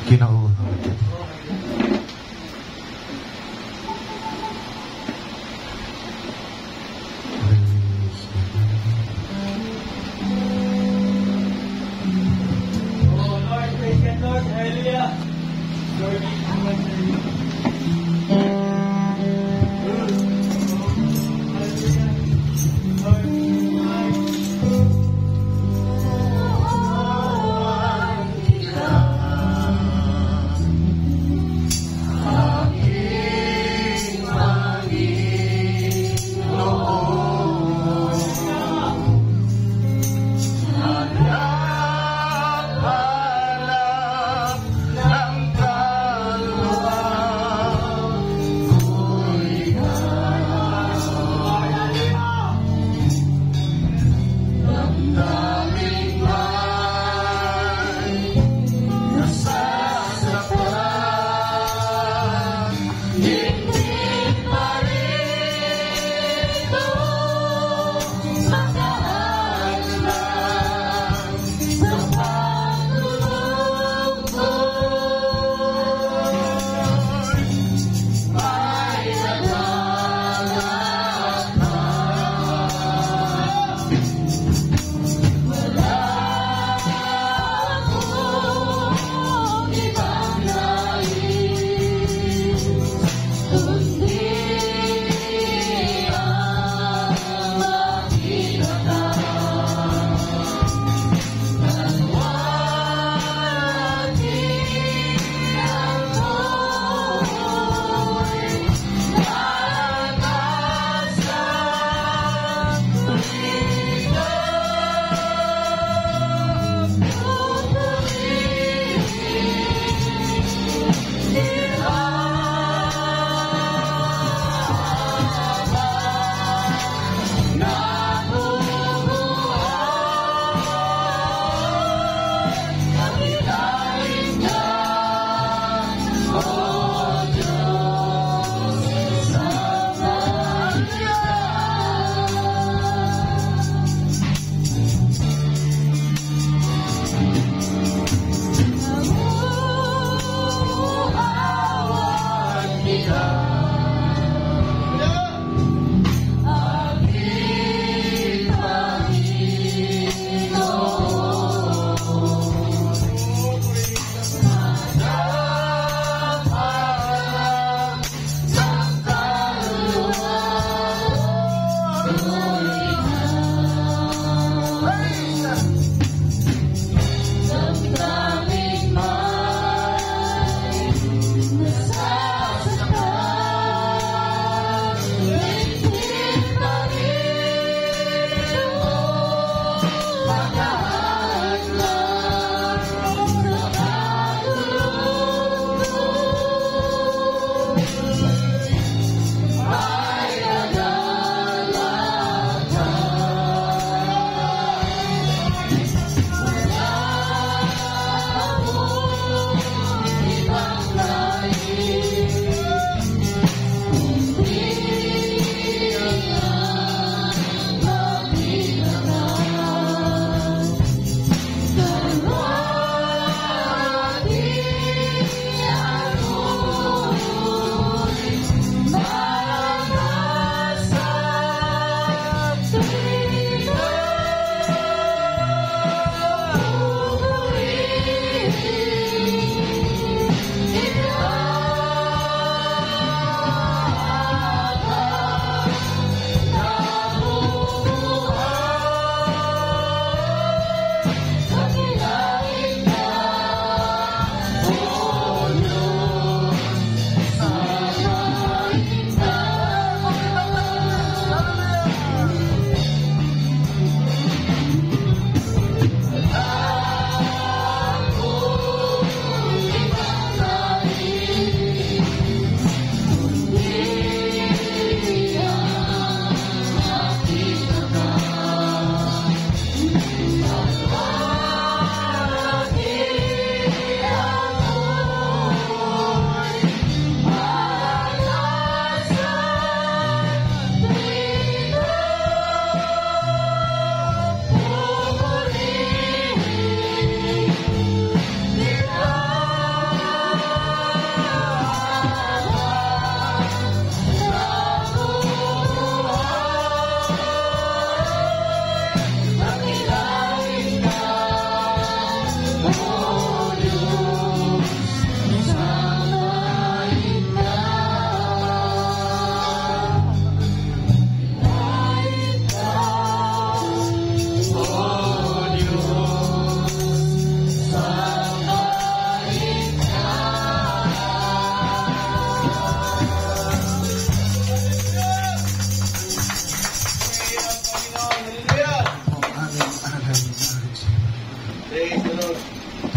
Ginoo.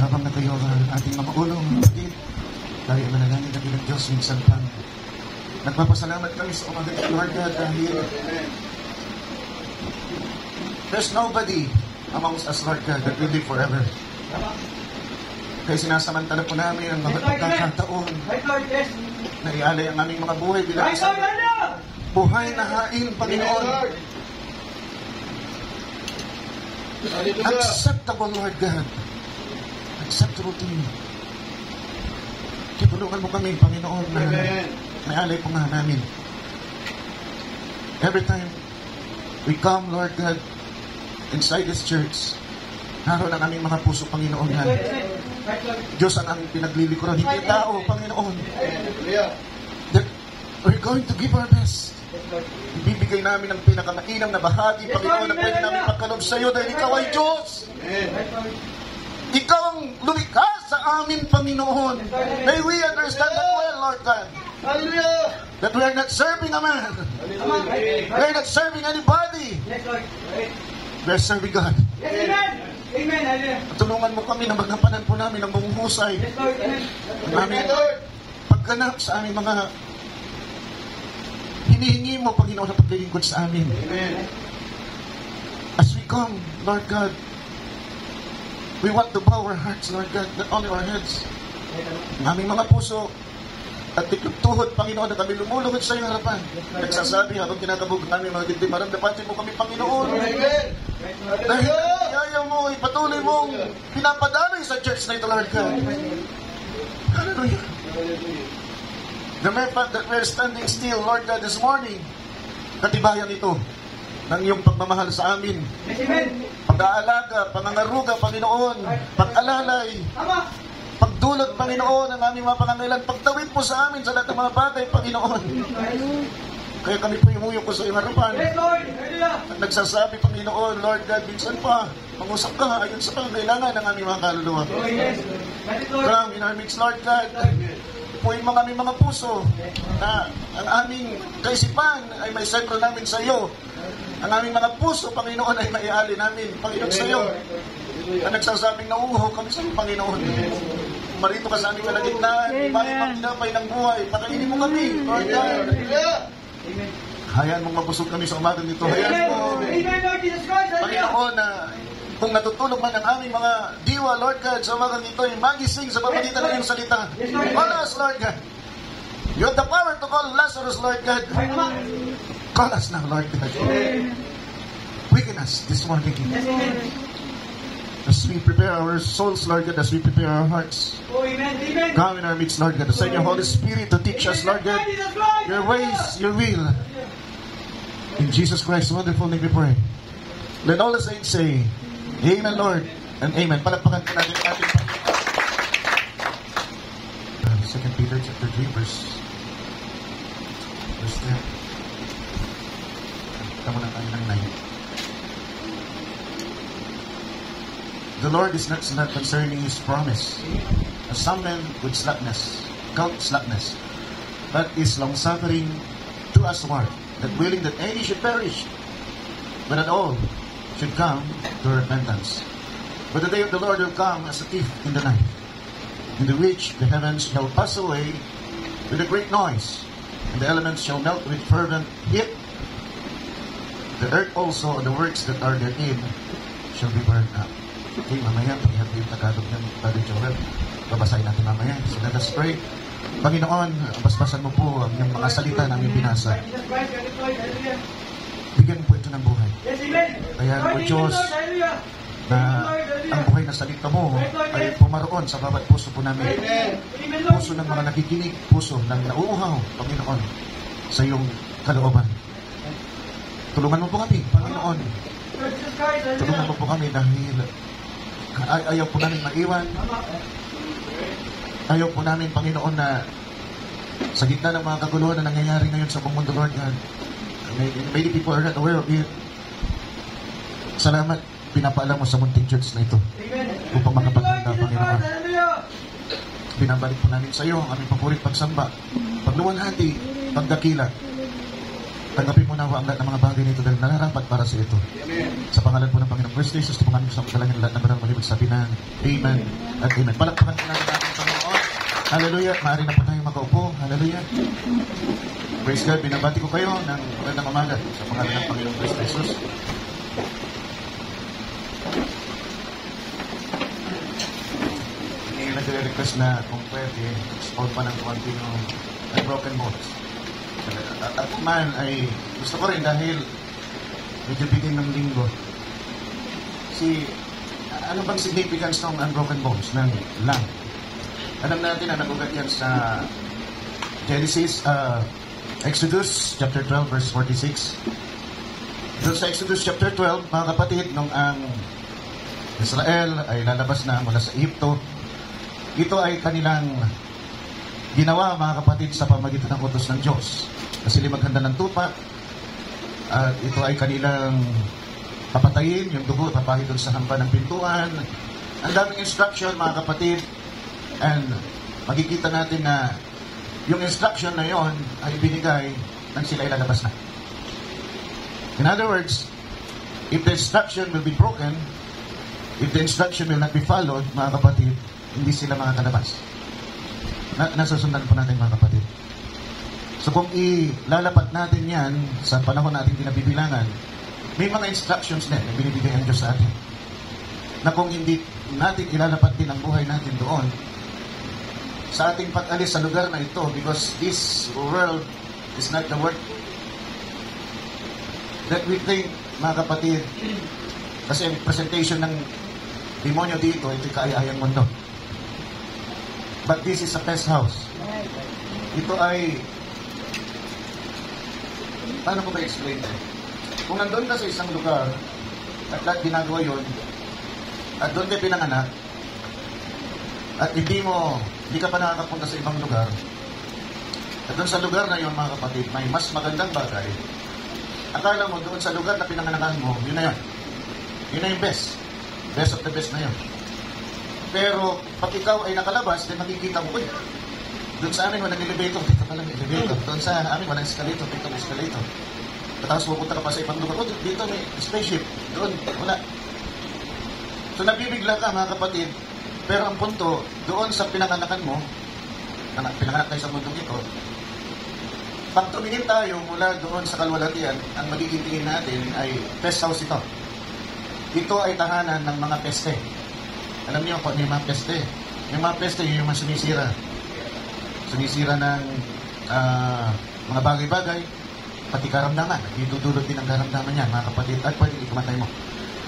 Habang natayo ang ating mga ulo, mga kapatid, tayo manalangin natin ng Diyos minsan pang nagpapasalamat kami sa umaga, Lord God, dahil there's nobody amongst us, Lord God, that will live forever. Kaya sinasamantala po namin ang mga pagkakataon na ialay ang aming mga buhay bilang isang buhay na hain, Panginoon. Acceptable, Lord God. Acceptable to you. Kitulungan mo kami, Panginoon, na ialay po nga namin. Every time we come, Lord God, inside this church, naroon ang aming mga puso, Panginoon, na Diyos ang aming pinaglilikuran, hindi tao, Panginoon. That we're going to give our best. Ibibigay namin ang pinakamainam na bahagi, Panginoon, na pwede namin pagkalob sa iyo dahil ikaw ay Diyos. Ikaw ang lumikha sa amin, Panginoon. May we understand that well, Lord God. That we are not serving a man. We are not serving anybody. We are serving God. Amen. Tulungan mo kami na magnapanan po namin ang buong husay. Ang aming pagganap sa aming mga hinihingi mo, Panginoon, na paglilingkod sa amin. As we come, Lord God, we want to bow our hearts, Lord God, not only our heads. Ang aming mga puso at tiklog-tuhod, Panginoon, na kami lumulugod sa iyong harapan. Nagsasabi, habang kinakabog namin mga dibdib, maramdaman mo kami, Panginoon. Dahil ayaw mo, ipatuloy mong pinapadaloy sa church na ito, Lord God. Hallelujah. The mere fact that we're standing still, Lord God, this morning, katibayan ito ng iyong pagmamahal sa amin. Pag-aalaga, pangangaruga, Panginoon, pag-alalay, pagdulot, Panginoon, ng aming mga pangangailan, pagtawid po sa amin sa lahat ng mga bagay, Panginoon. Kaya kami po umuyok ko sa iyong harapan. At nagsasabi, Panginoon, Lord God, minsan pa, pag-usap ka ayon sa pangangailangan ng aming mga kaluluwa. Come in our midst, Lord God. Puhin mo kami mga puso na ang aming kaisipan ay may sentro namin sa iyo. Ang aming mga puso, Panginoon, ay maiali namin, Panginoon, sa iyo. Na nagsasabing nauuhaw kami sa iyo, Panginoon. Marito ka sa aming kalagitnaan, bahay magtinapay ng buhay, pakainin mo kami, Lord God. Hayaan mong mabusog kami sa umagang nito. Hayaan mo, Panginoon, na kung natutulog man ang aming mga diwa, Lord God, sa umagang ito, ay magising sa pamamagitan ng iyong salita. Call us, Lord God. You have the power to call Lazarus, Lord God. Call us now, Lord God. Quicken us this morning. As we prepare our souls, Lord God, as we prepare our hearts. Come in our midst, Lord God. Send your Holy Spirit to teach us, Lord God, your ways, your will. In Jesus Christ's wonderful name we pray. Let all the saints say, Amen, Lord, and Amen. Palagpakan po natin ating Panginoon. 2 Peter chapter 3, verse 10. Tama na tayo ng 9. The Lord is not slack concerning His promise, as some men with count slackness, but is long-suffering to usward, that willing that any should perish, but that all should come to repentance. But the day of the Lord will come as a thief in the night, in the which the heavens shall pass away with a great noise, and the elements shall melt with fervent heat. The earth also and the works that are therein shall be burned up. Okay, mamaya, pag-ihap yung Tagalog ng Brother Joel, babasahin natin mamaya. So let us pray. Panginoon, basbasan mo po ang iyong mga salita na aming binasa. Bigyan po ito ng buhay. Kaya po, Diyos, na ang buhay na salita mo ay pumaroon sa bawat puso po namin. Puso ng mga nakikinig, puso ng nauuhaw, Panginoon, sa iyong kalooban. Tulungan mo po kami, Panginoon. Tulungan mo po kami dahil ayaw po namin maiwan. Ayaw po namin, Panginoon, na sa gitna ng mga kaguluhan na nangyayari ngayon sa buong mundo, Lord God, many people are not aware of it. Salamat, pinapaalam mo sa munting church na ito upang makapaghanda, Panginoon. Binabalik po namin sa iyo ang aming paborit pagsamba, pagluwalhati, pagdakila. Tanggapin mo nawa ang lahat ng mga bagay nito dahil nararapat para sa ito. Sa pangalan po ng Panginoong Kristo Jesus, tumangan ko sa magdalangin lahat ng banal malibig sabi ng Amen at Amen. Palakpakan po natin natin Panginoon. Hallelujah. Maaari na po tayo makaupo. Hallelujah. Praise God. Binabati ko kayo ng magandang umaga sa pangalan ng Panginoong Kristo Jesus. Hindi nag-request na kung pwede, explore pa ng konti ng broken bones. At man ay gusto ko rin dahil medyo bigay ng linggo. Ano bang significance ng unbroken bones ng lung? Alam natin na nagugat yan sa Genesis, Exodus chapter 12 verse 46. Doon sa Exodus chapter 12, mga kapatid, nung ang Israel ay lalabas na mula sa Egypto, ito ay kanilang ginawa, mga kapatid, sa pamagitan ng utos ng Diyos. Kasi maghanda ng tupa, at ito ay kanilang papatayin, yung dugo, papahid doon sa hampa ng pintuan. Ang daming instruction, mga kapatid, and makikita natin na yung instruction na yon ay binigay nang sila ay lalabas na. In other words, if the instruction will be broken, if the instruction will not be followed, mga kapatid, hindi sila makakalabas. Nasusundan po natin, mga kapatid. So kung ilalapat natin yan sa panahon natin pinabibilangan, may mga instructions na binibigay ang Diyos sa atin. Na kung hindi natin ilalapat din ang buhay natin doon, sa ating pag-alis sa lugar na ito, because this world is not the world that we think, mga kapatid, kasi ang presentation ng demonyo dito, ito'y kaaya-ayang mundo. But this is a pest house. Ito ay, paano ko ba explain ito? Kung nandun ka sa isang lugar, at lahat ginagawa yun, at doon kayo pinanganak, at hindi ka pa nakakapunta sa ibang lugar, at doon sa lugar na yun, mga kapatid, may mas magandang bagay. Akala mo, doon sa lugar na pinanganakan mo, yun na yun. Yun na yung best. Best of the best na yun. Pero, pag ikaw ay nakalabas, then makikita mo, doon sa amin walang elevator, dito pa lang elevator. Doon sa amin walang escalator, dito may escalator. Tapos pupunta ka pa sa ibang lugar, dito may spaceship, doon, wala. So, nabibigla ka, mga kapatid, pero ang punto, doon sa pinanganakan mo, pinanganak tayo sa mundong ito, pag tumingin tayo mula doon sa kalwalatian, ang magiging tingin natin ay pest house ito. Ito ay tahanan ng mga peste. Alam niyo kung ano yung mga peste? Yung mga peste, yung mga sumisira. Sumisira ng mga bagay-bagay, pati karamdaman. Ditudulot din ang karamdaman niya, mga kapatid, at pwede ikumatay mo.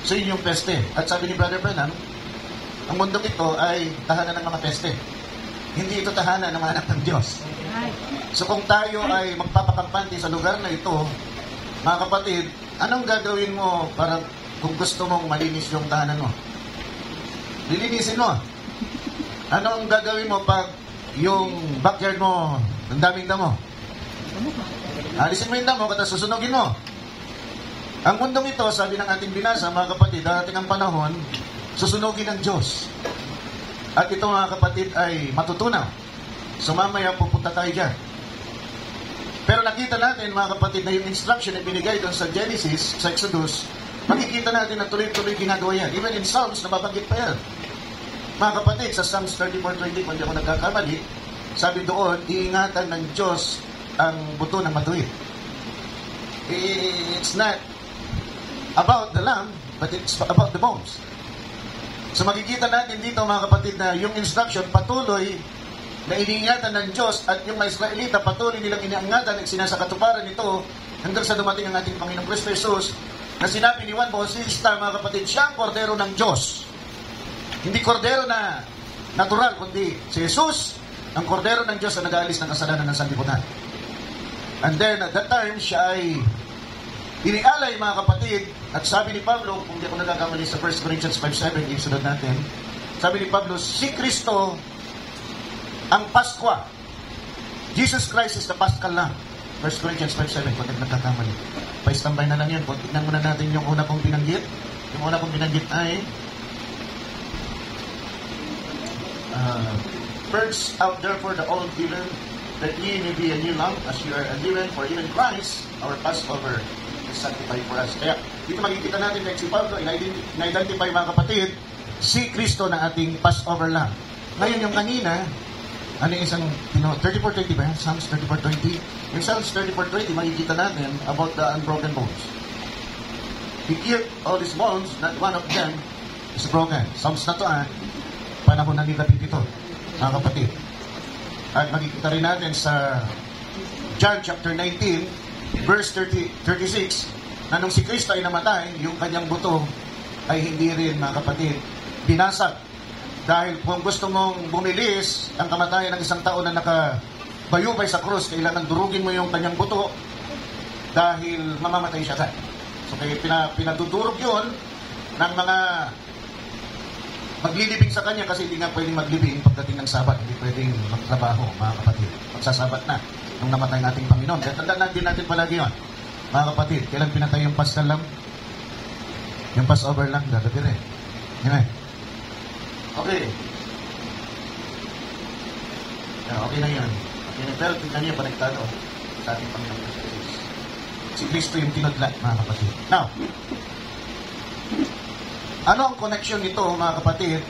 So yun yung peste. At sabi ni Brother Branham, ang mundong ito ay tahanan ng mga peste. Hindi ito tahanan ng mga anak ng Diyos. So kung tayo ay magpapakampante sa lugar na ito, mga kapatid, anong gagawin mo para kung gusto mong malinis yung tahanan mo? Lilinisin mo. Anong gagawin mo pag yung backyard mo, ang daming damo? Alisin mo yung damo, kata susunogin mo. Ang mundong ito, sabi ng ating binasa, mga kapatid, darating ang panahon, susunogin ng Diyos. At ito, mga kapatid, ay matutunaw. So mamaya pupunta tayo dyan. Pero nakita natin, mga kapatid, na yung instruction na binigay doon sa Genesis, sa Exodus, makikita natin na tuloy-tuloy ginagawa yan. Even in Psalms, nababanggit pa yan. Mga kapatid, sa Psalms 34:20, kung di ako nagkakamali, sabi doon, iingatan ng Diyos ang buto ng matuwid. It's not about the lamb, but it's about the bones. So makikita natin dito, mga kapatid, na yung instruction patuloy na iniingatan ng Diyos at yung mga Israelita patuloy nilang iniingatan at sinasakatuparan nito hanggang sa dumating ang ating Panginoong Kristo Jesus na sinabi ni Juan Bautista, mga kapatid, siya ang kordero ng Diyos. Hindi kordero na natural, kundi si Jesus, ang kordero ng Diyos na nag-aalis ng kasalanan ng sanlibutan. And then at that time, siya ay inialay, mga kapatid, at sabi ni Pablo, kung di ako nagkakamali sa 1 Corinthians 5:7, yung sunod natin, sabi ni Pablo, si Kristo ang Paskwa. Jesus Christ is the Paschal Lamb. 1 Corinthians 5:7, kung di nagkakamali. Pa-standby na lang yun. Kung tignan muna natin yung una kong binanggit. Yung una kong binanggit ay purge out therefore the old leaven, that ye may be a new lump, as you are a leaven, for even Christ, our Passover, is sanctified for us. Kaya dito makikita natin na si Pablo, na-identify mga kapatid, si Kristo na ating Passover Lamb. Ngayon yung kanina, ano yung isang, 34:20 ba? Psalms 34:20. Yung Psalms 34:20, makikita natin about the unbroken bones. He healed all his bones, not one of them is broken. Psalms na to, panahon na ni David ito, mga kapatid. At makikita rin natin sa John chapter 19, verse 36, na nung si Kristo ay namatay, yung kanyang buto ay hindi rin, mga kapatid, binasag. Dahil kung gusto mong bumilis ang kamatayan ng isang tao na nakabayubay sa krus, kailangan durugin mo yung kanyang buto dahil mamamatay siya ka. So kaya pinadudurog yun ng mga maglilibing sa kanya kasi hindi nga pwedeng maglibing pagdating ng Sabat. Hindi pwedeng magtrabaho, mga kapatid. Magsasabat na nung namatay nating Panginoon. Kaya tandaan din natin palagi yun, mga kapatid. Kailan pinatay yung Paschal Lamb? Yung Passover lang, gagabi rin. Amen. Okay. Okay na yun. Okay na, pero tingnan niyo panektado sa ating Panginoon Jesus. Si Kristo yung tinudlat, mga kapatid. Now, ano ang connection nito, mga kapatid,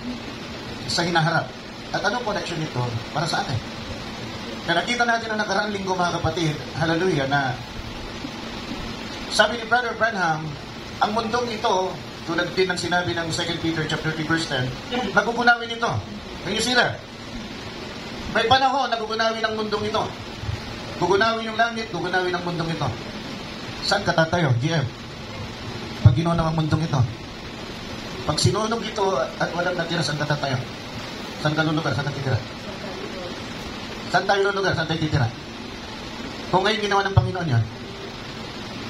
sa hinaharap? At anong connection nito para sa atin? Kaya nakita natin ang nakaraang linggo, mga kapatid, hallelujah, na sabi ni Brother Branham, ang mundong ito, tulad din ng sinabi ng 2 Peter chapter 3 verse 10, nagugunawin ito. Can you see that? May panahon, nagugunawin ang mundong ito. Gugunawin yung langit, gugunawin ang mundong ito. Saan ka tatayo, GM? Pag ginunaw ang mundong ito. Pag sinunog ito at walang natira, saan ka tatayo? Saan ka lulugar? Saan ka titira? Saan tayo lulugar? Saan tayo titira? Kung ngayon ginawa ng Panginoon yan,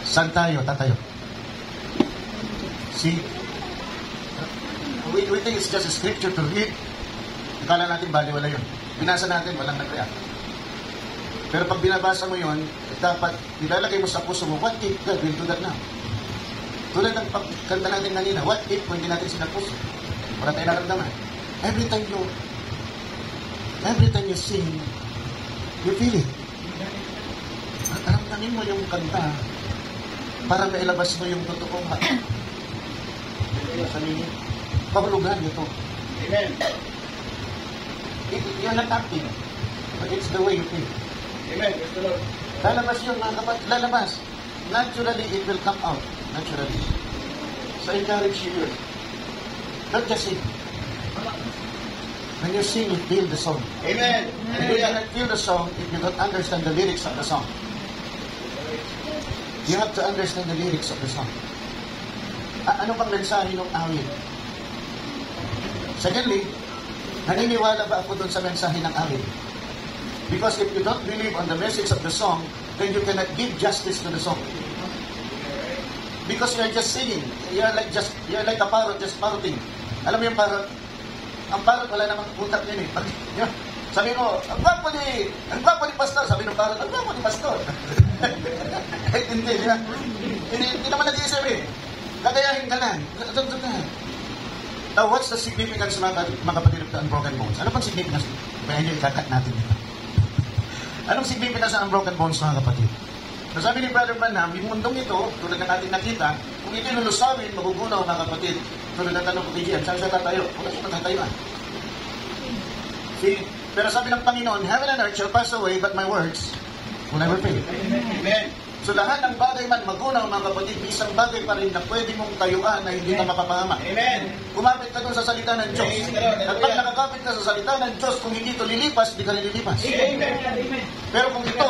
saan tayo tatayo? See, we think it's just a scripture to read. Akala natin baliwala yun. Binasa natin, walang nag-react. Pero pag binabasa mo yun, dapat nilalagay mo sa puso mo, what if God will do that now? Tulad ng pagkanta natin kanina, what if kung hindi natin sinapuso? Wala tayo naramdaman. Every time you sing, you feel it. Aramdamin mo yung kanta para mailabas mo yung totoong hati. Pahulugan nito. Amen. You're not acting, but it's the way you feel. Amen. Yes, Lord. Lalabas yun, mga kapatid. Lalabas. Naturally, it will come out. Naturally. So, encourage you. Not just sing. When you sing, you feel the song. Amen. And you cannot feel the song if you don't understand the lyrics of the song. You have to understand the lyrics of the song. Ano bang mensahe ng awit? Secondly, naniniwala ba ako dun sa mensahe ng awit? Because if you don't believe on the message of the song, then you cannot give justice to the song. Because you're just singing. You're like a parrot just parroting. Alam mo yung parrot? Ang parrot wala namang utak yun eh. Sabi mo, ang gwapo ni pastor. Sabi ng parrot, ang gwapo ni pastor. Hindi naman nag-iisip eh. Gagayahin ka lang. Now, what's the significance, mga kapatid, of the unbroken bones? Ano pang significance? Kaya nyo ikakat natin ito. Anong significance ng unbroken bones, mga kapatid? Sabi ni Brother Branham, yung mundong ito, tulad ng ating nakita, kung ito lulusawin, magugunaw, mga kapatid. Tulad ng tanong ko kay Gian, saan siya tatayo? Wala siya matatayuan. See? Pero sabi ng Panginoon, heaven and earth shall pass away, but my words will never fail. Amen. So lahat ng bagay man magunaw, mga kapatid, isang bagay pa rin na pwede mong tayuan na hindi ka mapapahama. Amen. Kumapit ka doon sa salita ng Diyos. At pag nakakapit ka sa salita ng Diyos, kung hindi ito lilipas, di ka nililipas. Amen. Pero kung ito,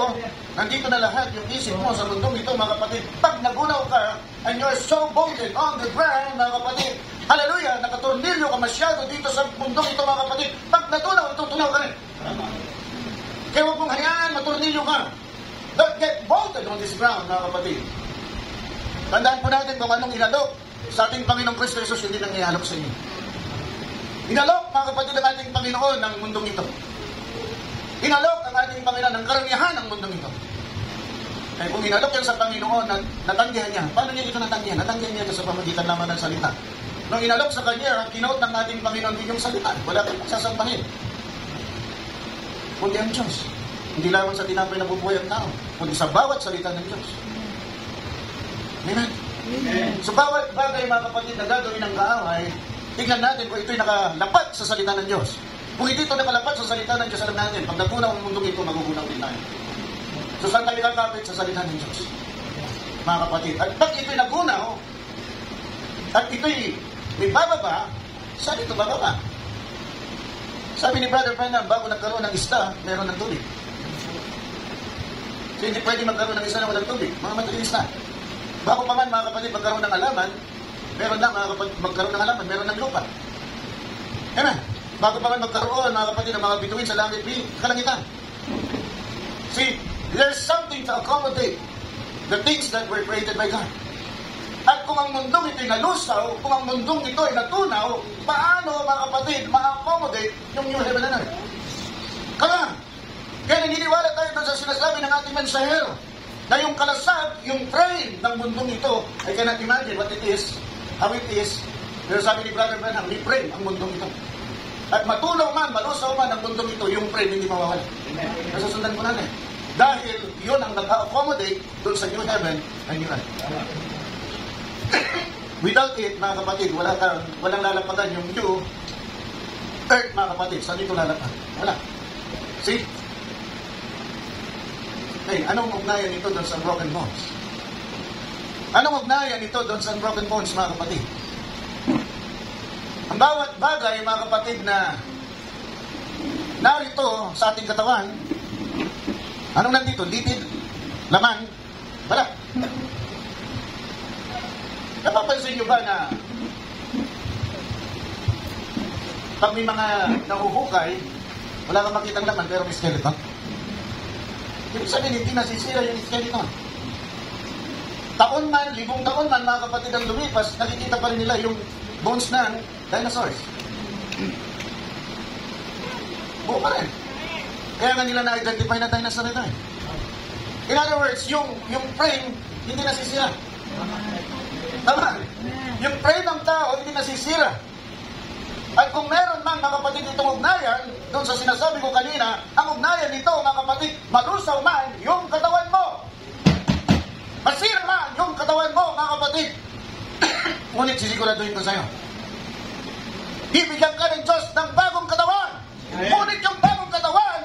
nandito na lahat yung isip mo sa mundong ito, mga kapatid, pag nagunaw ka, and you're so bolted on the ground, mga kapatid, hallelujah, nakatornilyo ka masyado dito sa mundong ito, mga kapatid, pag natunaw, tutunaw ka rin. Kaya huwag mong hayaan, matornilyo ka. Don't get bolted on this ground, mga kapatid. Tandaan po natin kung anong inalok sa ating Panginoong Kristo Jesus, hindi nang ialok sa inyo. Inalok, mga kapatid, ang ating Panginoon ng mundong ito. Inalok ang ating Panginoon ng karamihan ng mundong ito. Eh kung inalok yan sa Panginoon, natanggihan niya. Paano niya ito natanggihan? Natanggihan niya ito sa pamagitan naman ng salita. Nung inalok sa kanya, kinote ng ating Panginoon din yung salita. Wala kang sasampahin. Kundi ang Diyos. Hindi lamang sa tinapay na bubuhay ang tao, kundi sa bawat salita ng Diyos. Amen? Amen. So bawat bagay mga kapatid na gagawin ng kaaway, tingnan natin kung ito'y nakalapat sa salita ng Diyos. Kung hindi ito nakalapat sa salita ng Diyos, alam natin, pag nagunaw ang mundong ito, magugunaw din tayo. So saan tayo kakapit? Sa salita ng Diyos. Mga kapatid. At pag ito'y nagunaw, at ito'y may bababa, saan ito bababa? Sabi ni Brother Branham, bago nagkaroon ng ista, meron ng tubig. So hindi pwede magkaroon ng ista na walang tubig. Mga madaling ista. Bago pa man mga kapatid magkaroon ng halaman, meron na mga kapatid magkaroon ng halaman, meron ng lupa. Amen. Bago pa man magkaroon mga kapatid ng mga bituin sa langit, kalangitan. See, there's something to accommodate the things that were created by God. At kung ang mundong ito'y nalusaw, kung ang mundong ito ay natunaw, paano mga kapatid ma-accommodate yung new heaven and earth? Kaya naniniwala tayo doon sa sinasabi ng ating mensahero na yung kalasag, yung frame ng mundong ito, I cannot imagine what it is, how it is. Pero sabi ni Brother Branham, may frame ang mundong ito. At matunaw man, malusaw man ang mundong ito, yung frame hindi mawawala. Nasusundan ko natin. Dahil yun ang nag-accommodate doon sa new heaven and new earth. Without it, mga kapatid, walang lalapagan yung new earth, mga kapatid. Saan ito lalapag? Wala. See? Hey, anong ugnayan ito doon sa broken bones? Anong ugnayan ito doon sa broken bones, mga kapatid? Ang bawat bagay, mga kapatid, na narito sa ating katawan, anong nandito? Lipid? Laman? Wala. Napapansin nyo ba na pag may mga nahuhukay, wala kang makitang laman pero may skeleton? Ibig sabihin, hindi nasisira yung skeleton. Taon man, libong taon man, mga kapatid ang lumipas, nakikita pa rin nila yung bones ng dinosaurs. Buo pa rin. Kaya nga nila na-identify na dinosaur ito. In other words, yung frame, hindi nasisira. Tama. Yung frame ng tao, hindi nasisira. At kung meron man, mga kapatid, itong ugnayan, doon sa sinasabi ko kanina, ang ugnayan nito, mga kapatid, malusaw man yung katawan mo. Masira man yung katawan mo, mga kapatid. Ngunit sisiguraduhin ko sa'yo, bibigyan ka ng Diyos ng bagong katawan. Ngunit yung bagong katawan,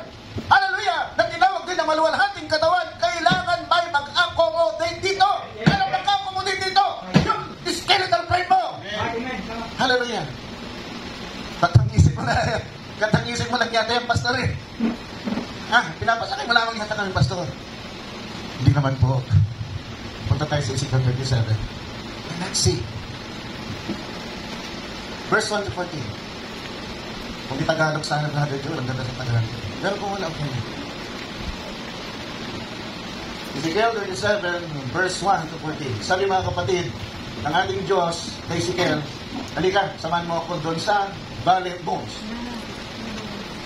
hallelujah, na tinawag din na maluwalhating katawan, kailangan may mag-accommodate dito. Kailangan mag-accommodate dito yung skeletal frame mo. Hallelujah. Katang-isip mo lang yata yung pastor eh. Pinapasakay mo lamang yata kami pastor. Hindi naman po. Punta tayo sa Ezekiel 37. And let's see. Verse 1 to 14. Kung di Tagalog sana, Brother Joel, ang ganda sa Tagalog. Pero kung wala, okay. Ezekiel 37, verse 1 to 14. Sabi mga kapatid, ng ating Diyos, kay Ezekiel, halika, samahan mo ako doon sa Valley of Bones.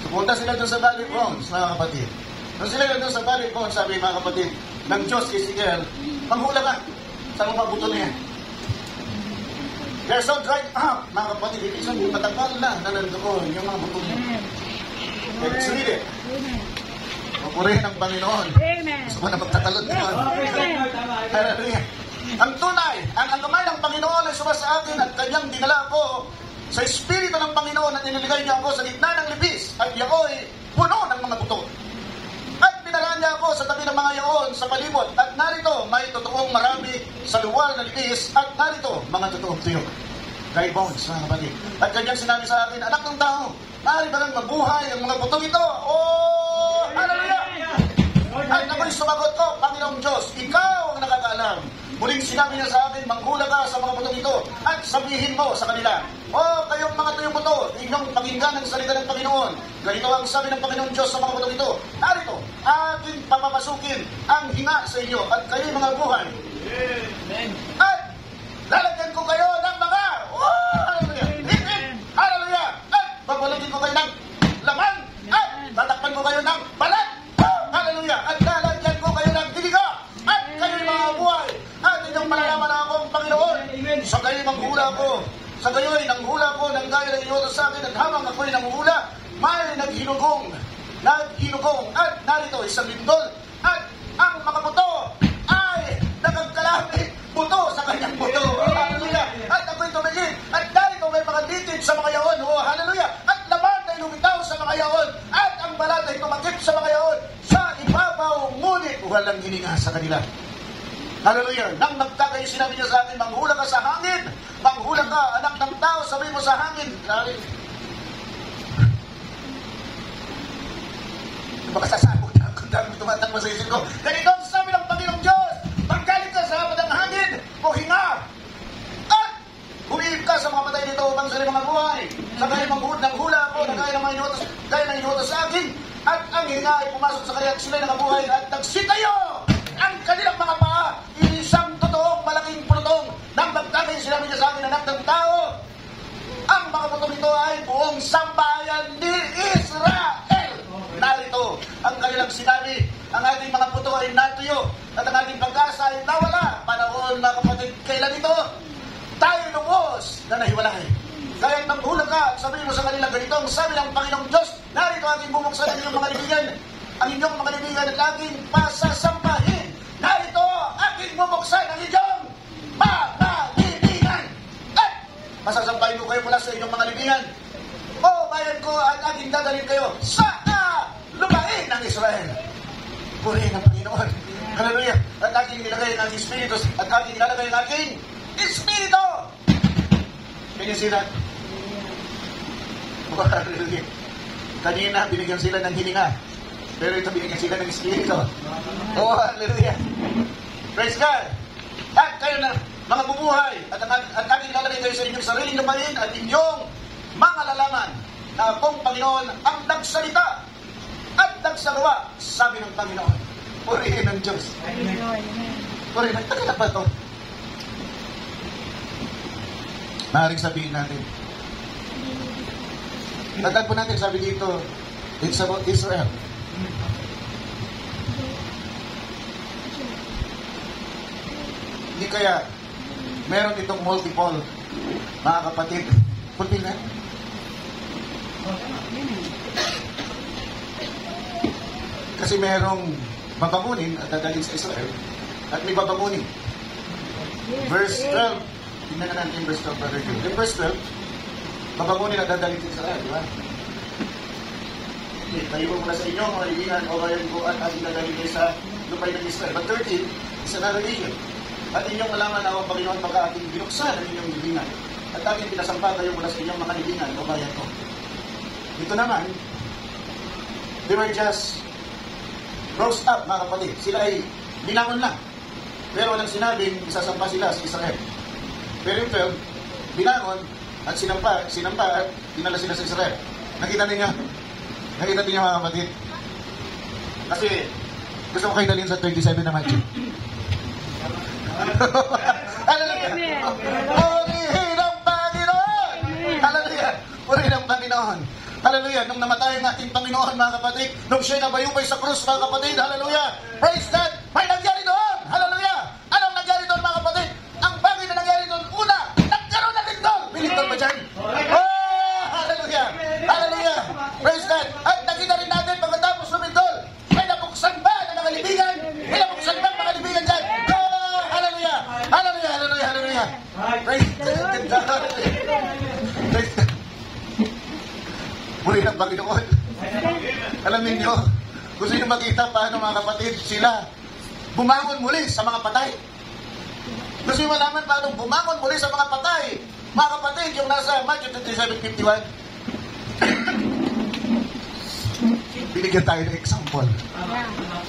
So, punta sila doon sa Valley of Bones, mga kapatid. Nung sila doon sa Valley of Bones, sabi mga kapatid, ng Diyos kay Ezekiel, manghula ka sa mga buto niya. They're so dried up, mga kapatid. Ibig sabihin, matagal na nandoon yung mga buto niya. Let's read it. Pupurihin ang Panginoon. Gusto mo na magtatalon doon. Hallelujah. Ang tunay, ang kamay ng Panginoon ay suma sa akin at kanyang dinala ako sa Espiritu ng Panginoon at iniligay niya ako sa gitna ng libis at yako'y puno ng mga buto. At pinaraan niya ako sa tabi ng mga yaon sa palibot at narito may totoong marami sa luwal na libis at narito mga totoong tuyo. Dry bones, mga kapatid. At kanyang sinabi sa akin, anak ng tao, maaari ba lang mabuhay ang mga butong ito? Oh, hallelujah! At ako'y sumagot ko, Panginoong Diyos, ikaw ang nakakaalam. Muling sinabi niya sa akin, manghula ka sa mga butong ito at sabihin mo sa kanila, kayong mga tuyong buto, inyong pakinggan ang salita ng Panginoon. Ganito ang sabi ng Panginoong Diyos sa mga butong ito. Narito, aking papapasukin ang hinga sa inyo at kayo'y mga buhay. Amen. At lalagyan ko kayo ng mga, hallelujah, hallelujah, at babalagin ko kayo ng laman at tatakpan ko kayo ng balat. Hallelujah, at lalagyan ko kayo ng diliga at kayo'y mga buhay. At inyong malalaman na akong Panginoon. Sa kayo'y manghula ko. Sa kayo'y nanghula ko ng gaya ng iyoto sa akin. At habang ako'y nanghula, may naghinugong. At narito isang lindol. At ang mga buto ay nagagkalapit buto sa kanyang buto. Hallelujah. At ako'y tumingin. At dahil may mga litid sa mga yaon. Hallelujah. At laman ay lumitaw sa mga yaon. At ang balat ay tumakip sa mga yaon. Sa ibabaw, ngunit walang hininga sa kanila. Hallelujah. Nang nagtagay, sinabi niya sa akin, manghula ka sa hangin. Manghula ka, anak ng tao, sabi mo sa hangin. Baka sasabog na ako dahil tumatakbo sa isip ko. Ganito ang sabi ng Panginoong Diyos. Paggaling ka sa hapad ng hangin, o hinga. At humiib ka sa mga patay nito upang sa mga buhay. Sa kaya manghuhod ng hula ako, na kaya ng mga inutos sa akin. At ang hinga ay pumasok sa kanya at sila'y nakabuhay at nagsitayo ang kanilang mga paa. Isang totoong malaking pulutong. Nang magtagay, sinabi niya sa akin, anak ng tao. Ang mga putong ito ay buong sambayan ni Israel. Narito ang kanilang sinabi, ang ating mga puto ay natuyo at ang ating pag-asa ay nawala. Panahon, mga kapatid, kailan ito? Tayo lubos na nahiwalay. Kaya maghulang ka at sabihin mo sa kanila ganito, ang sabi ng Panginoong Diyos, narito aking bumuksan ang inyong mga libingan, ang inyong mga libingan at aking pasasampahin. Narito aking bumuksan ang inyong mga libingan. At masasampahin ko kayo mula sa inyong mga libingan. O bayan ko at aking dadalhin kayo sa lupain ng Israel. Purihin ang Panginoon. Hallelujah. At aking nilagay ang aking Espiritu at aking nilalagay ang aking Espiritu. Pinisilat. Hallelujah. Kanina, binigyan sila ng hininga. Pero ito, binigyan sila ng Espiritu. Oh, hallelujah. Praise God. At kayo na, mga bubuhay, at aking nilalagay kayo sa inyong sariling lupain at inyong mga lalaman na akong Panginoon ang nagsalita at nagsagawa, sabi ng Panginoon. Purihin ang Diyos. Purihin, nagtagalak ba ito? Maaaring sabihin natin. Tandaan po natin, sabi dito, it's about Israel. Hindi kaya meron itong multiple, mga kapatid. Fulfill na? Kasi merong babangunin at dadalhin sa Israel at may babangunin. Verse 12, tingnan na natin yung verse 12, brother Joe. In verse 12, babangunin at dadalhin sa Israel, di ba? Tayo mo mula sa inyo, mga libingan, o bayan ko at ating dadalhin kayo sa lupay ng Israel. But 13, is another region. At inyong malaman na ang Panginoon pagka ating binuksan ang inyong libingan at aking pinasampa kayo mula sa inyong mga libingan o bayan ko. Ito naman, they were just rose up, mga kapatid. Sila ay binangon lang. Pero walang sinabing isasampa sila sa Israel. Pero yung 12, binangon at sinampa at dinala sila sa Israel. Nakita niyo? Nakita niyo, mga kapatid? Kasi gusto ko kayo dalhin sa 27 na Matthew. Hallelujah! Purihin ang Panginoon! Hallelujah! Purihin ang Panginoon! Hallelujah! Nung namatay ang ating Panginoon, mga kapatid, nung siya'y nabayubay sa krus, mga kapatid, hallelujah! Praise God! May nangyari doon! Hallelujah! Anong nangyari doon, mga kapatid? Ang bagay na nangyari doon, una, nagkaroon ng lindol! May lindol ba dyan? Oh! Hallelujah! Hallelujah! Praise God! At nakita rin natin, pagkatapos lumindol, may napuksan ba ng mga libingan? May napuksan ba ng mga libingan dyan? Oh! Hallelujah! Hallelujah! Hallelujah! Hallelujah! Praise God! Praise God! Muli ng Panginoon. Alam niyo, gusto niyo makita paano, mga kapatid, sila bumangon muli sa mga patay. Gusto niyo malaman paano bumangon muli sa mga patay. Mga kapatid, yung nasa Matthew 27:51. Binigyan tayo ng example.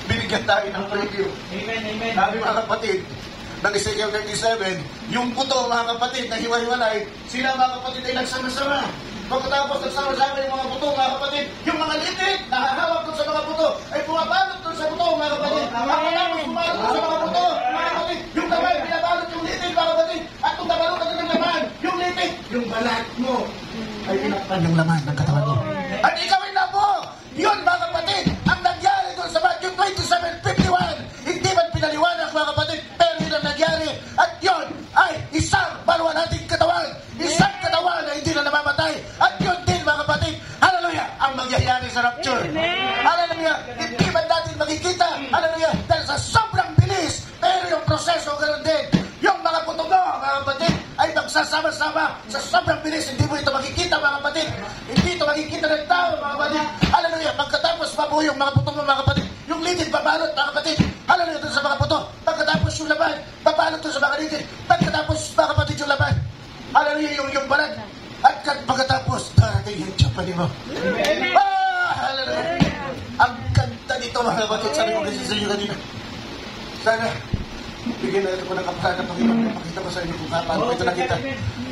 Binigyan tayo ng preview. Sabi, mga kapatid, ng Ezekiel 37, yung puto, mga kapatid, na hiwa-hiwalay, sila, mga kapatid, ay nagsama-sama. Pagkatapos nagsama-sama yung mga puto, mga kapatid, yung mga litid na hahawak doon sa mga puto ay pumabalot doon sa puto, mga kapatid. Pagkatapos pumalot doon sa mga puto, mga kapatid, yung kamay pinabalot yung litid, mga kapatid. At kung nabalot ka ng laman, yung litid, yung balat mo ay pinakpan yung laman ng katawan mo. At ikaw ay nabo! Yun, mga kapatid, ang nangyari doon sa Matthew 27:51. Hindi man pinaliwanag, mga kapatid, pero yun ang nangyari. At yun ay isang baluan nating katawan. Isang katawan na hindi na namamatay. At yun din, mga kapatid, hallelujah, ang mangyayari sa rapture. Hallelujah, hindi man natin makikita, hallelujah, dahil sa sobrang bilis, pero yung proseso ganoon din. Yung mga kasama sa sobrang bilis. Hindi mo ito makikita, mga kapatid. Hindi ito makikita ng tao, mga kapatid. Hallelujah. Pagkatapos mabuo yung mga buto mo, mga kapatid, yung ligid babalot, mga kapatid. Hallelujah, doon sa mga buto. Pagkatapos yung laman, babalot doon sa mga ligid. Pagkatapos, mga kapatid, yung laman. Hallelujah, yung balat. At pagkatapos, darating yung Japan mo. Hallelujah. Ang ganda nito, mga kapatid. Sabi ko kasi sa inyo kanina. Sana, bigyan na ito ko ng kapalan ng Panginoon. Makita ko sa inyo kung paano ko ito nakita.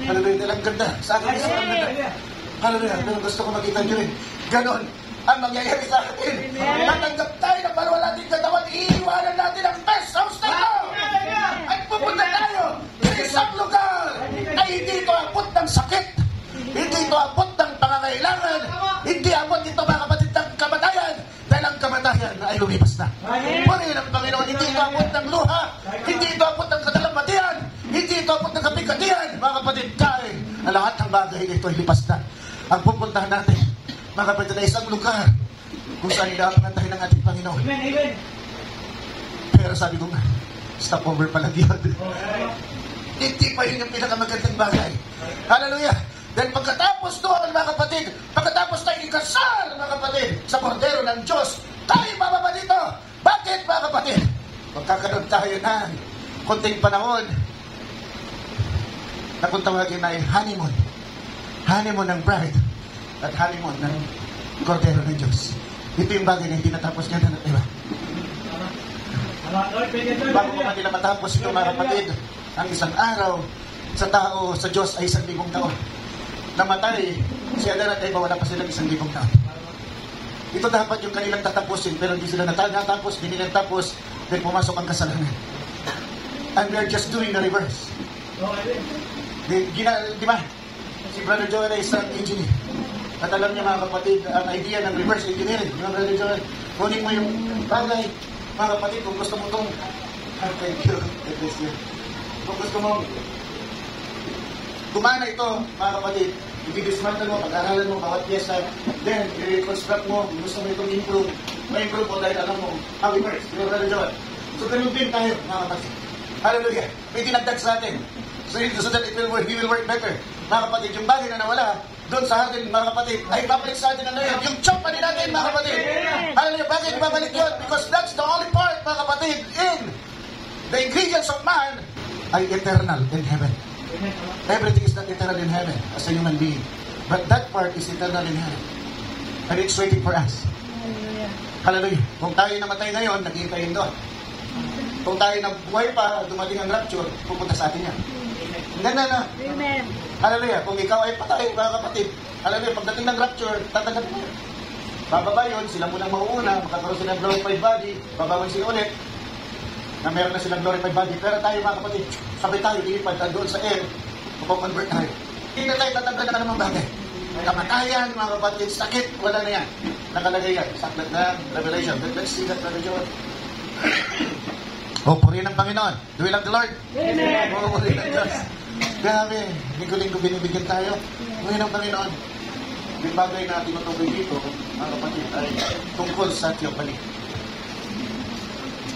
Hallelujah, ang ganda. Sa akin, isa ang ganda. Hallelujah, pero gusto ko makita nyo rin. Ganon ang mangyayari sa atin. Natanggap tayo ng bawal natin katawan. Iiwanan natin ang best house na ito. At pupunta tayo sa isang lugar na hindi ito abot ng sakit. Hindi ito abot ng pangangailangan. Hindi abot ito, mga kapatid, ng kamatayan. Dahil ang kamatayan ay lumipas na. Purihin ang Panginoon. Hindi ito abot ng luha. Hindi ito abot ng kadalamatian. Hindi ito abot ng kapigatian. Mga kapatid, kahit ang lahat ng bagay ito ay lipas na. Ang pupuntahan natin, mga kapatid, na isang lugar kung saan inapangatay ng ating Panginoon. Amen. Pero sabi ko nga, stopover pala yun. Hindi pa yun yung pinakamagandang bagay. Hallelujah! Dahil pagkatapos doon, mga kapatid, pagkatapos tayo ikasal, mga kapatid, sa kordero ng Diyos, tayo bababa dito. Bakit, mga kapatid? Magkakaroon tayo ng konting panahon na kung tawagin na ay honeymoon. Honeymoon ng bride at honeymoon ng kordero ng Diyos. Ito yung bagay na hindi natapos niya na iba. Bago pa man nila matapos ito, mga kapatid, ang isang araw sa tao, sa Diyos ay 1,000 taon. Namatay, si Adan at Eva, wala pa silang 1,000 taon. Ito dapat yung kanilang tatapusin, pero hindi sila natapos, hindi nila tapos, then pumasok ang kasalanan. And we are just doing the reverse. Di ba? Si Brother Joel ay isang engineer. At alam niya, mga kapatid, ang idea ng reverse engineering. Di ba, Brother Joel? Kunin mo yung bagay, mga kapatid, kung gusto mo itong thank you. Kung gusto mo gumana ito, mga kapatid, i-dismantle mo, pag-aralan mo bawat pyesa, then i-reconstruct mo, gusto mo itong improve, ma-improve mo dahil alam mo how it works. Di ba, Brother Joel? So, ganun din tayo, mga kapatid. Hallelujah. May dinagdag sa atin. So that it will work, he will work better. Mga kapatid, yung bagay na nawala, doon sa atin, mga kapatid, ay babalik sa atin na yun. Yung chompa din natin, mga kapatid. Hallelujah, bakit ibabalik yun? Because that's the only part, mga kapatid, in the ingredients of man ay eternal in heaven. Everything is not eternal in heaven as a human being. But that part is eternal in heaven. And it's waiting for us. Hallelujah. Kung tayo namatay ngayon, nag-iintayin doon. Kung tayo nabuhay pa, dumating ang rapture, pupunta sa atin yan. Ganda na. Amen. Hallelujah. Kung ikaw ay patay, mga kapatid, hallelujah, pagdating ng rapture, tatanggap mo yun. Bababa yun, sila munang mauuna, makakaroon sila ng glorified body, babawan sila ulit, na meron na silang glorified body. Pero tayo, mga kapatid, sabay tayo, ilipad doon sa air, mapakonvert tayo. Hindi na tayo tatanggal na anumang bagay. Kamatayan, mga kapatid, sakit, wala na yan. Nakalagay yan. Saklat na Revelation. Let's see that, Brother John. O, purihin ang Panginoon. Do we love the Lord? Amen. O, purihin ang Diyos. Grabe, linggo-linggo binibigyan tayo. Purihin ang Panginoon. Yung bagay na tinutukoy dito, mga kapatid, ay tungkol sa theophany.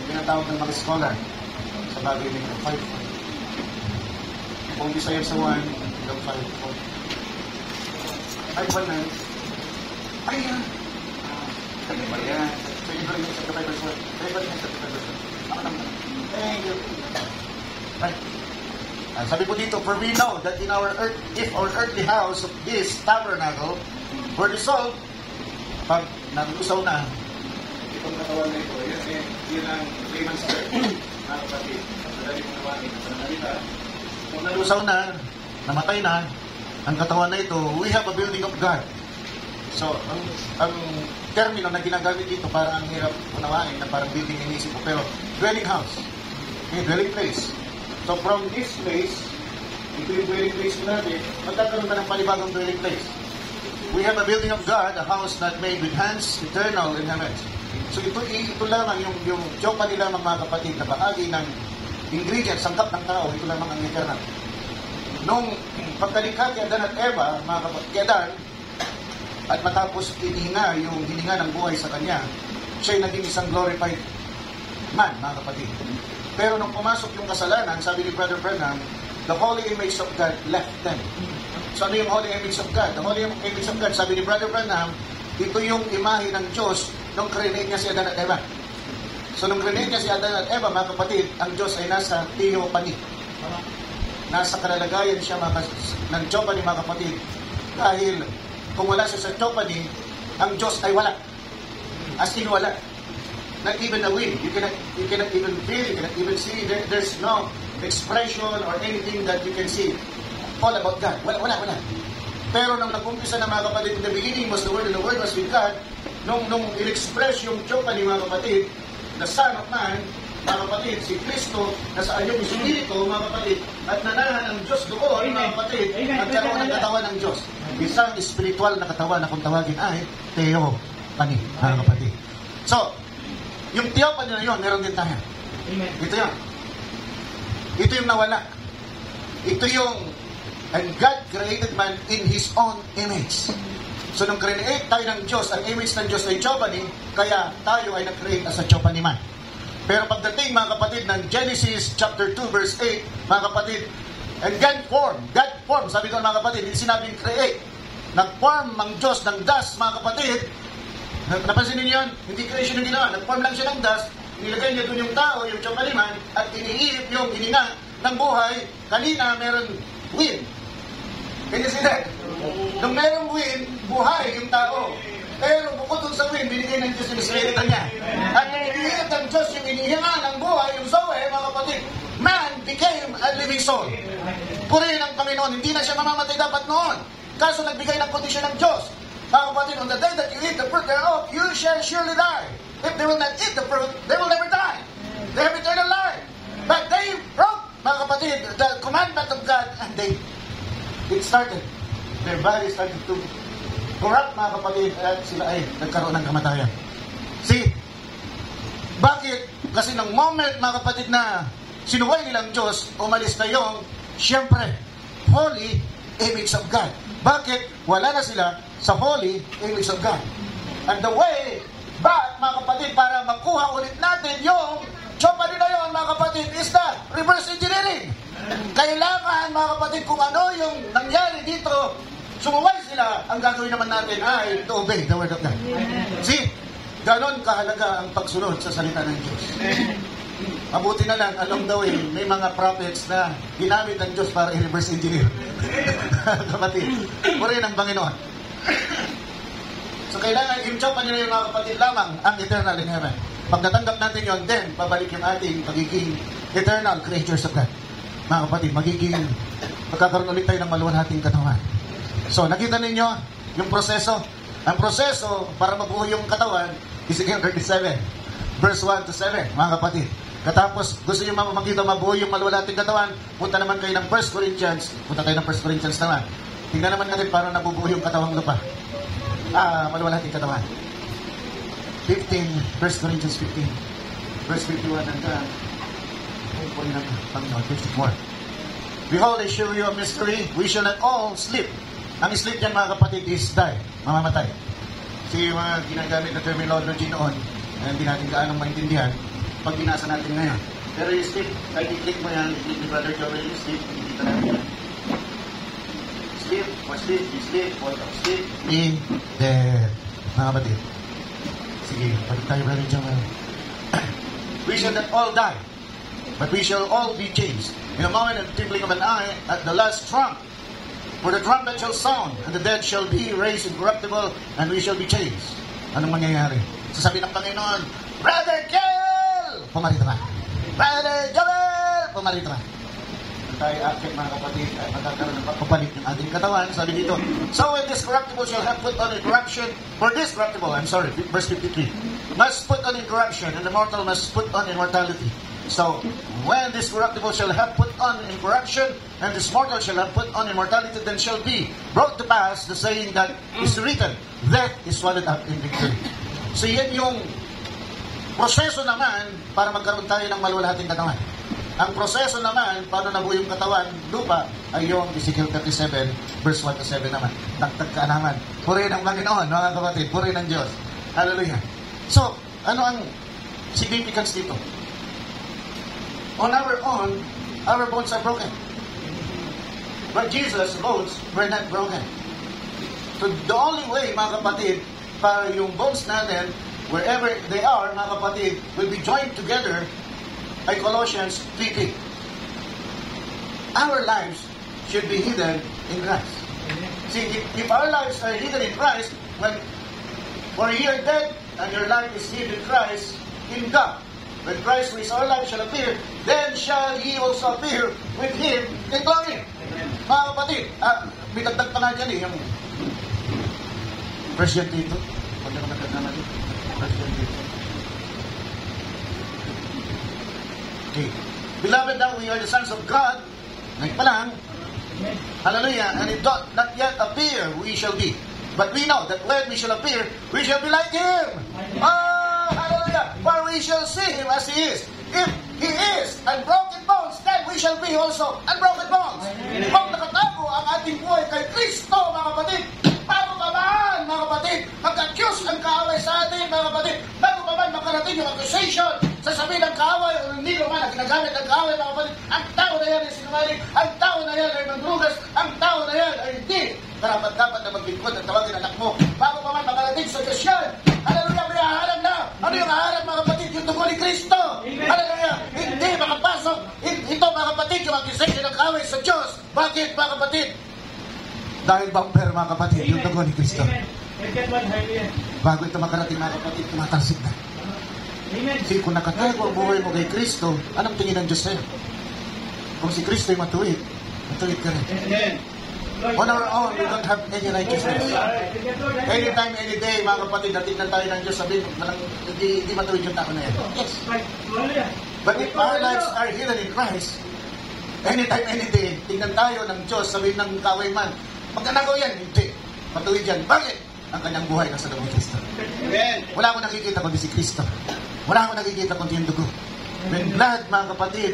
Pinatawag ng mga scholar sa bagay nito, 5. Kung Bisaya sa 1, hanggang 5. 5-1 na. Ay, yan. Ano ba yan? Sa Ibrahim sa 5 verse 1. Sa Ibrahim sa 5 verse 1. Thank you. Right. Sabi po dito, for we know that in our earth, if our earthly house of this tabernacle were dissolved, pag nag-usaw na, itong katawan na ito, yun ang layman's term, mga kapatid, madali mong nawanin sa nanalita. Kung nag-usaw na, namatay na, ang katawan na ito, we have a building of God. So, ang termino na ginagamit dito, parang ang hirap unawain na parang building inisip ko, pero dwelling house, okay, dwelling place. So from this place, ito yung dwelling place natin, magkakaroon ka ng panibagong dwelling place. We have a building of God, a house not made with hands, eternal in heaven. So ito lamang yung jopa nila mga kapatid na bahagi ng ingredients, sangkap ng tao, ito lamang ang eternal. Nung pagkalikha kay Adan at Eva, mga kapatid, kay Adan, at matapos hininga yung hininga ng buhay sa kanya, siya'y naging isang glorified man, mga kapatid. Pero nung pumasok yung kasalanan, sabi ni Brother Branham, the holy image of God left them. So ano yung holy image of God? The holy image of God, sabi ni Brother Branham, ito yung imahe ng Diyos nung create niya si Adan at Eva. So nung create niya si Adan at Eva, mga kapatid, ang Diyos ay nasa theophany. Nasa kalalagayan siya ng theophany, mga kapatid. Dahil kung wala siya sa theophany, ang Diyos ay wala. As in wala. Not even a wind. You cannot even feel, you cannot even see. There's no expression or anything that you can see. All about God. Wala. Pero nung nag-umpisa na mga kapatid, in the beginning was the Word, and the Word was with God, nung in-express yung theophany, mga kapatid, the Son of Man, mga kapatid, si Kristo, nasaan yung Espiritu, mga kapatid, at nanahan ang Diyos doon, mga kapatid, nagkaroon ng katawan ng Diyos. Isang spiritual na katawan na kung tawagin ay theophany, mga kapatid. So, yung theophany na yun, meron din tayo. Ito yun. Ito yung nawala. Ito yung, and God created man in His own image. So, nung create tayo ng Diyos, ang image ng Diyos ay theophany, kaya tayo ay nag-create as a theophany man. Pero pagdating, mga kapatid, ng Genesis chapter 2, verse 8, mga kapatid, and God formed, sabi ko mga kapatid, hindi sinabing create. Nag-form ang Diyos ng dust, mga kapatid. Napansin niyo yun? Hindi creation yung ginawa. Nag-form lang siya ng dust, nilagay niya doon yung tao, yung theophany man, at iniihip yung hininga ng buhay. Kanina, meron wind. Can you see that? Nung merong wind, buhay yung tao. Pero bukod dun sa wind, binigay ng Diyos yung Espiritu niya. At inihirit ng Diyos yung inihinga ng buhay, yung Zoe, mga kapatid. Man became a living soul. Purihin ng Panginoon, hindi na siya mamamatay dapat noon. Kaso nagbigay ng kondisyon ng Diyos. Mga kapatid, on the day that you eat the fruit thereof, you shall surely die. If they will not eat the fruit, they will never die. They have eternal life. But they broke, mga kapatid, the commandment of God, and it started. Their body started to corrupt, mga kapatid, at sila ay nagkaroon ng kamatayan. See? Bakit? Kasi ng moment, mga kapatid, na sinuway nilang Diyos, umalis na yung, siyempre, holy image of God. Bakit? Wala na sila sa holy image of God. And the way back, mga kapatid, para makuha ulit natin yung theophany na yun, mga kapatid, is the reverse engineering. Kailangan, mga kapatid, kung ano yung nangyari dito, sumuway sila, ang gagawin naman natin ay to obey the word of God. See? Ganon kahalaga ang pagsunod sa salita ng Diyos. Mabuti na lang, along the way, may mga prophets na ginamit ng Diyos para i-reverse engineer. Kapatid, purihin ang Panginoon. So kailangan i-chop nyo yung mga kapatid lamang ang eternal in heaven. Pag natanggap natin yun, then babalik yung ating magiging eternal creatures of God. Mga kapatid, magkakaroon ulit tayo ng maluwalhating katawan. So, nakita ninyo yung proseso. Ang proseso para mabuo yung katawan, Ezekiel 37, verse 1 to 7, mga kapatid. Katapos, gusto nyo makita mabuo yung maluwalhating katawan, punta naman kayo ng 1 Corinthians. Punta tayo ng 1 Corinthians naman. Tingnan naman natin paano nabubuo yung katawang lupa. Maluwalhating katawan. 1 Corinthians 15, verse 51 hanggang 54. Behold, I show you a mystery. We shall not all sleep. Ang sleep yan, mga kapatid, is die. Mamamatay. Kasi yung mga ginagamit na terminology noon, hindi natin gaanong maintindihan pag binasa natin ngayon. Pero yung sleep, kahit i-click mo yan, i-click ni Brother Joel yung sleep, hindi talaga yan. Sleep, or sleep, you sleep, or sleep, in death. Mga kapatid. Sige, balik tayo, Brother Joel. We shall not all die, but we shall all be changed. In a moment of twinkling of an eye, at the last trump, for the trumpet shall sound, and the dead shall be raised incorruptible, and we shall be changed. Anong mangyayari? Sasabi ng Panginoon, Brother Joel! Pumarito ka. Brother Joel! Pumarito ka. Tayo akit, mga kapatid, ay magkakaroon ng pagpapalit ng ating katawan. Sabi dito, so when this corruptible shall have put on incorruption, for this corruptible, verse 53, must put on incorruption, and the mortal must put on immortality. So, when this corruptible shall have put on incorruption, and this mortal shall have put on immortality, then shall be brought to pass the saying that is written, death is swallowed up in victory. So, yan yung proseso naman para magkaroon tayo ng maluwalhating katawan. Ang proseso naman, paano nabuo yung katawan, lupa, ay yung Ezekiel 37, verse 1 to 7 naman. Tagtag ka naman. Purihin ang Panginoon, mga kapatid. Purihin ang Diyos. Hallelujah. So, ano ang significance dito? On our own, our bones are broken. where Jesus' bones were not broken. So the only way, mga kapatid, para yung bones natin, wherever they are, mga kapatid, will be joined together ay Colossians 3:8. Our lives should be hidden in Christ. See, if our lives are hidden in Christ, for you are dead and your life is hid in Christ, in God. When Christ who is our life shall appear, then shall ye also appear with Him in glory. Mga kapatid, may dagdag pa nga dyan yung verse yan dito. Huwag na naman naman dito. Verse yan dito. Okay. Beloved, now we are the sons of God. Ngayon pa lang, hallelujah, and it doth not yet appear we shall be. But we know that when we shall appear, we shall be like Him. Oh, hallelujah. For we shall see Him as He is. If He is unbroken bones, then we shall be also unbroken bones. Kung nakatago ang ating buhay kay Kristo, mga kapatid, bago pa man, mga kapatid, mag-accuse ang kaaway sa atin, mga kapatid, bago pa man makarating yung accusation, sasabihin ng kaaway, o hindi naman na ginagamit ng kaaway, mga kapatid, ang tao na yan ay sinungaling, ang tao na yan ay mandrugas, ang tao na yan ay hindi dapat na maglingkod at tawagin anak mo. Bago pa man makarating sa Diyos yan, hallelujah, may haharap na. Ano yung haharap, mga kapatid? Yung dugo ni Kristo. Hallelujah. Hindi makapasok. Ito, mga kapatid, yung accusation ng kaaway sa Diyos. Bakit, mga kapatid? Dahil bumper, mga kapatid, yung dugo ni Kristo. Bago ito makarating, mga kapatid, tumatalsik na. Kasi kung nakatago ang buhay mo kay Kristo, anong tingin ng Diyos sa'yo? Kung si Kristo ay matuwid ka rin. On our own, we don't have any righteousness. Anytime, any day, mga kapatid, natignan tayo ng Diyos, sabihin, hindi matuwid yung tao na yan. Yes. But if our lives are hidden in Christ, anytime, any day, tignan tayo ng Diyos, sabihin ng kaway man, magkanagaw yan, hindi. Matuwid yan. Bakit? Ang kanyang buhay nasa loob ni Kristo. Wala akong nakikita kundi si Kristo. Wala akong nakikita kundi yung dugo. When blood, mga kapatid,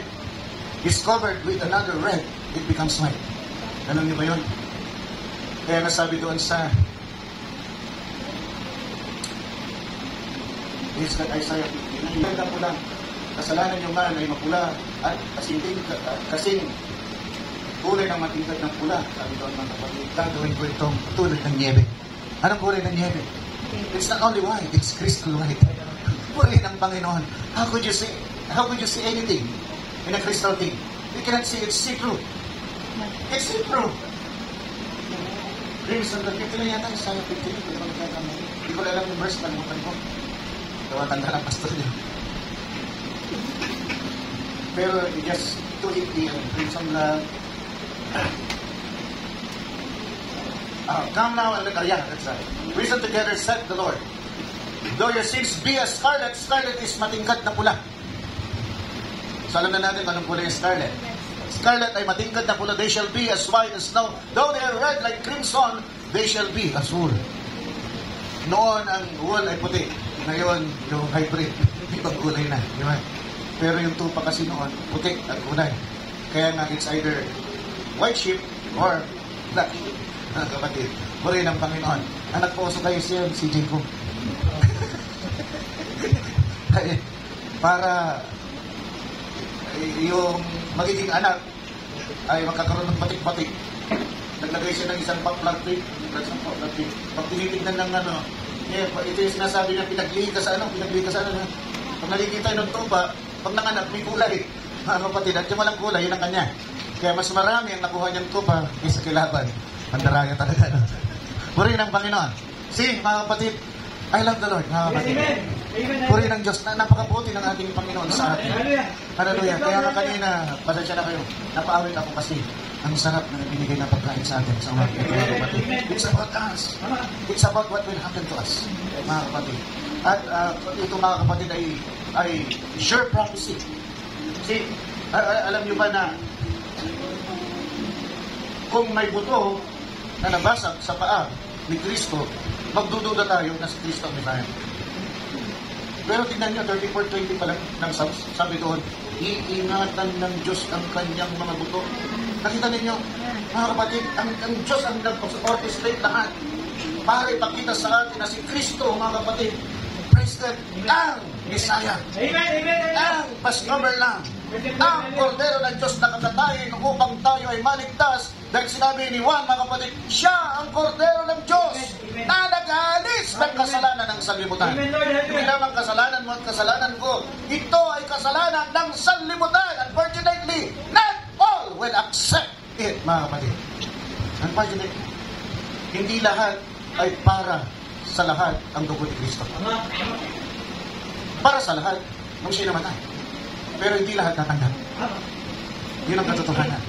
is covered with another red, it becomes white. Alam niyo ba yun? Kaya nasabi doon sa Isaiah 59, ganda po lang, kasalanan niyo man ay mapula at kasing kulay ng matingkad ng pula. Sabi doon mga kapatid, gagawin ko itong tulad ng niebe. Anong kulay ng niebe? It's not only white, it's crystal white. Puri ng Panginoon. How could you see anything in a crystal thing? You cannot see, it's see-through. It's see-through. Crimson, dito na yata, Isaiah 59, hindi ko alam yung verse, nalimutan ko. Tawatan ka ng pastor niya. Pero just to it the crimson blood. Come now and look. Yeah, that's right. Reason together, said the Lord. Though your sins be as scarlet, scarlet is matingkad na pula. So alam na natin anong pula yung scarlet. Scarlet ay matingkad na pula. They shall be as white as snow. Though they are red like crimson, they shall be as wool. Noon ang wool ay puti. Ngayon, yung hybrid. Hindi pag kulay na. Di ba? Pero yung tupa kasi noon, puti at kulay. Kaya nga, it's either white sheep or black sheep. Kapatid, puri ng Panginoon. Anak po, so kayo siya, si Jacob. Para yung magiging anak ay magkakaroon ng batik-batik. Naglagay siya ng isang pag-plastic. Pag tinitignan ng ito yung sinasabi na pinaglihi ka sa pag nalikita ng tupa, pag nanganak, may kulay. Mga kapatid, at yung walang kulay, yun ang kanya. Kaya mas marami ang nakuha niyang tupa kaysa kilaban. Ang daraya talaga. Puri ng Panginoon. See, mga kapatid, I love the Lord, mga kapatid. Puri ng Diyos, napakabuti ng ating Panginoon sa atin. Hallelujah. Kaya nga kanina, pasensya na kayo, napaawit ako kasi ang sarap na binigay na pagkain sa atin sa mga kapatid. It's about us. It's about what will happen to us, mga kapatid. At ito, mga kapatid, ay sure prophecy. See, alam niyo ba na kung may buto na nabasag sa paa ni Kristo, magdududa tayo na si Kristo ang Messiah. Pero tingnan nyo, 34:20 pa lang ng sabi doon, iingatan ng Diyos ang kanyang mga buto. Nakita ninyo, mga kapatid, ang Diyos ang nag-orchestrate lahat para ipakita sa atin na si Kristo, mga kapatid, praise God, ang Messiah. Amen. Ang Passover Lamb. Ang Kordero ng Diyos na kakatayin upang tayo ay maligtas Dahil sinabi ni Juan, mga kapatid, siya ang kordero ng Diyos na nag-aalis ng kasalanan ng sanlibutan. Hindi lamang kasalanan mo at kasalanan ko. Ito ay kasalanan ng sanlibutan. Unfortunately, not all will accept it, mga kapatid. Unfortunately, hindi lahat ay para sa lahat ang dugo ni Kristo. Para sa lahat, nung siya naman ay. Pero hindi lahat natanggap. Yun ang katotohanan.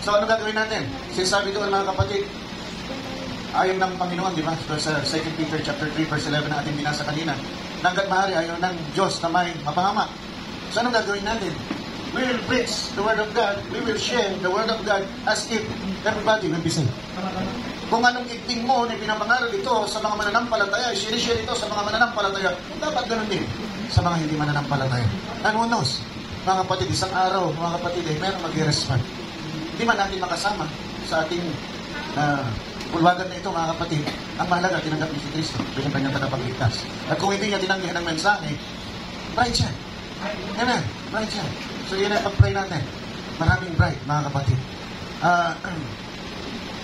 So, ano gagawin natin? Sinasabi doon, mga kapatid, ayaw ng Panginoon, di ba? So, sa 2 Peter chapter 3, verse 11 na ating binasa kanina, hanggat maaari, ayaw ng Diyos na may mapahama. So, ano gagawin natin? We will preach the Word of God. We will share the Word of God as if everybody will be saved. Kung anong igting mo na pinapangaral ito sa mga mananampalataya, share ito sa mga mananampalataya, dapat ganun din sa mga hindi mananampalataya. And who knows? Mga kapatid, isang araw, mga kapatid, ay meron mag-respond. Hindi man natin makasama sa ating bulwagan na ito, mga kapatid. Ang mahalaga, tinanggap niya si Kristo bilang kanyang tagapagligtas. At kung hindi niya tinanggihan ang mensahe, bright siya. Amen, bright siya. So yun ang pag-pray natin. Maraming bright, mga kapatid.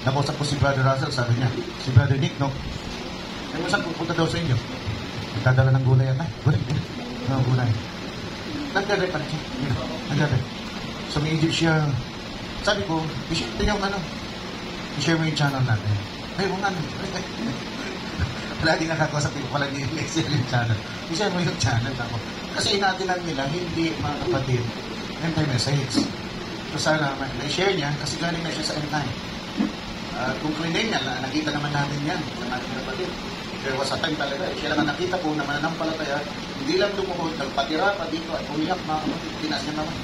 Nakusap ko si Brother Russell, sabi niya, si Brother Nick, no? Ay, saan pupunta daw sa inyo? Nagdadala ng gulay yan, gulay. No, gulay. Nagdadala pa rin siya. Nagdadala. So may Egypt siya. Sabi ko, i-share mo yung channel natin. Ay, kung ano. Wala din nakakausap ko pala ni Lexi yung channel. I-share mo yung channel ako. Kasi inatinan nila, hindi mga kapatid, anti-message. So sana, na-share niya, kasi galing na siya sa end time. Kung pinay niya, nakita naman natin yan, ng ating kapatid. There was a time talaga, siya lang nakita po na mananampalataya, hindi lang lumuhod, nagpatira pa dito at umiyak mga kapatid, tinas niya naman.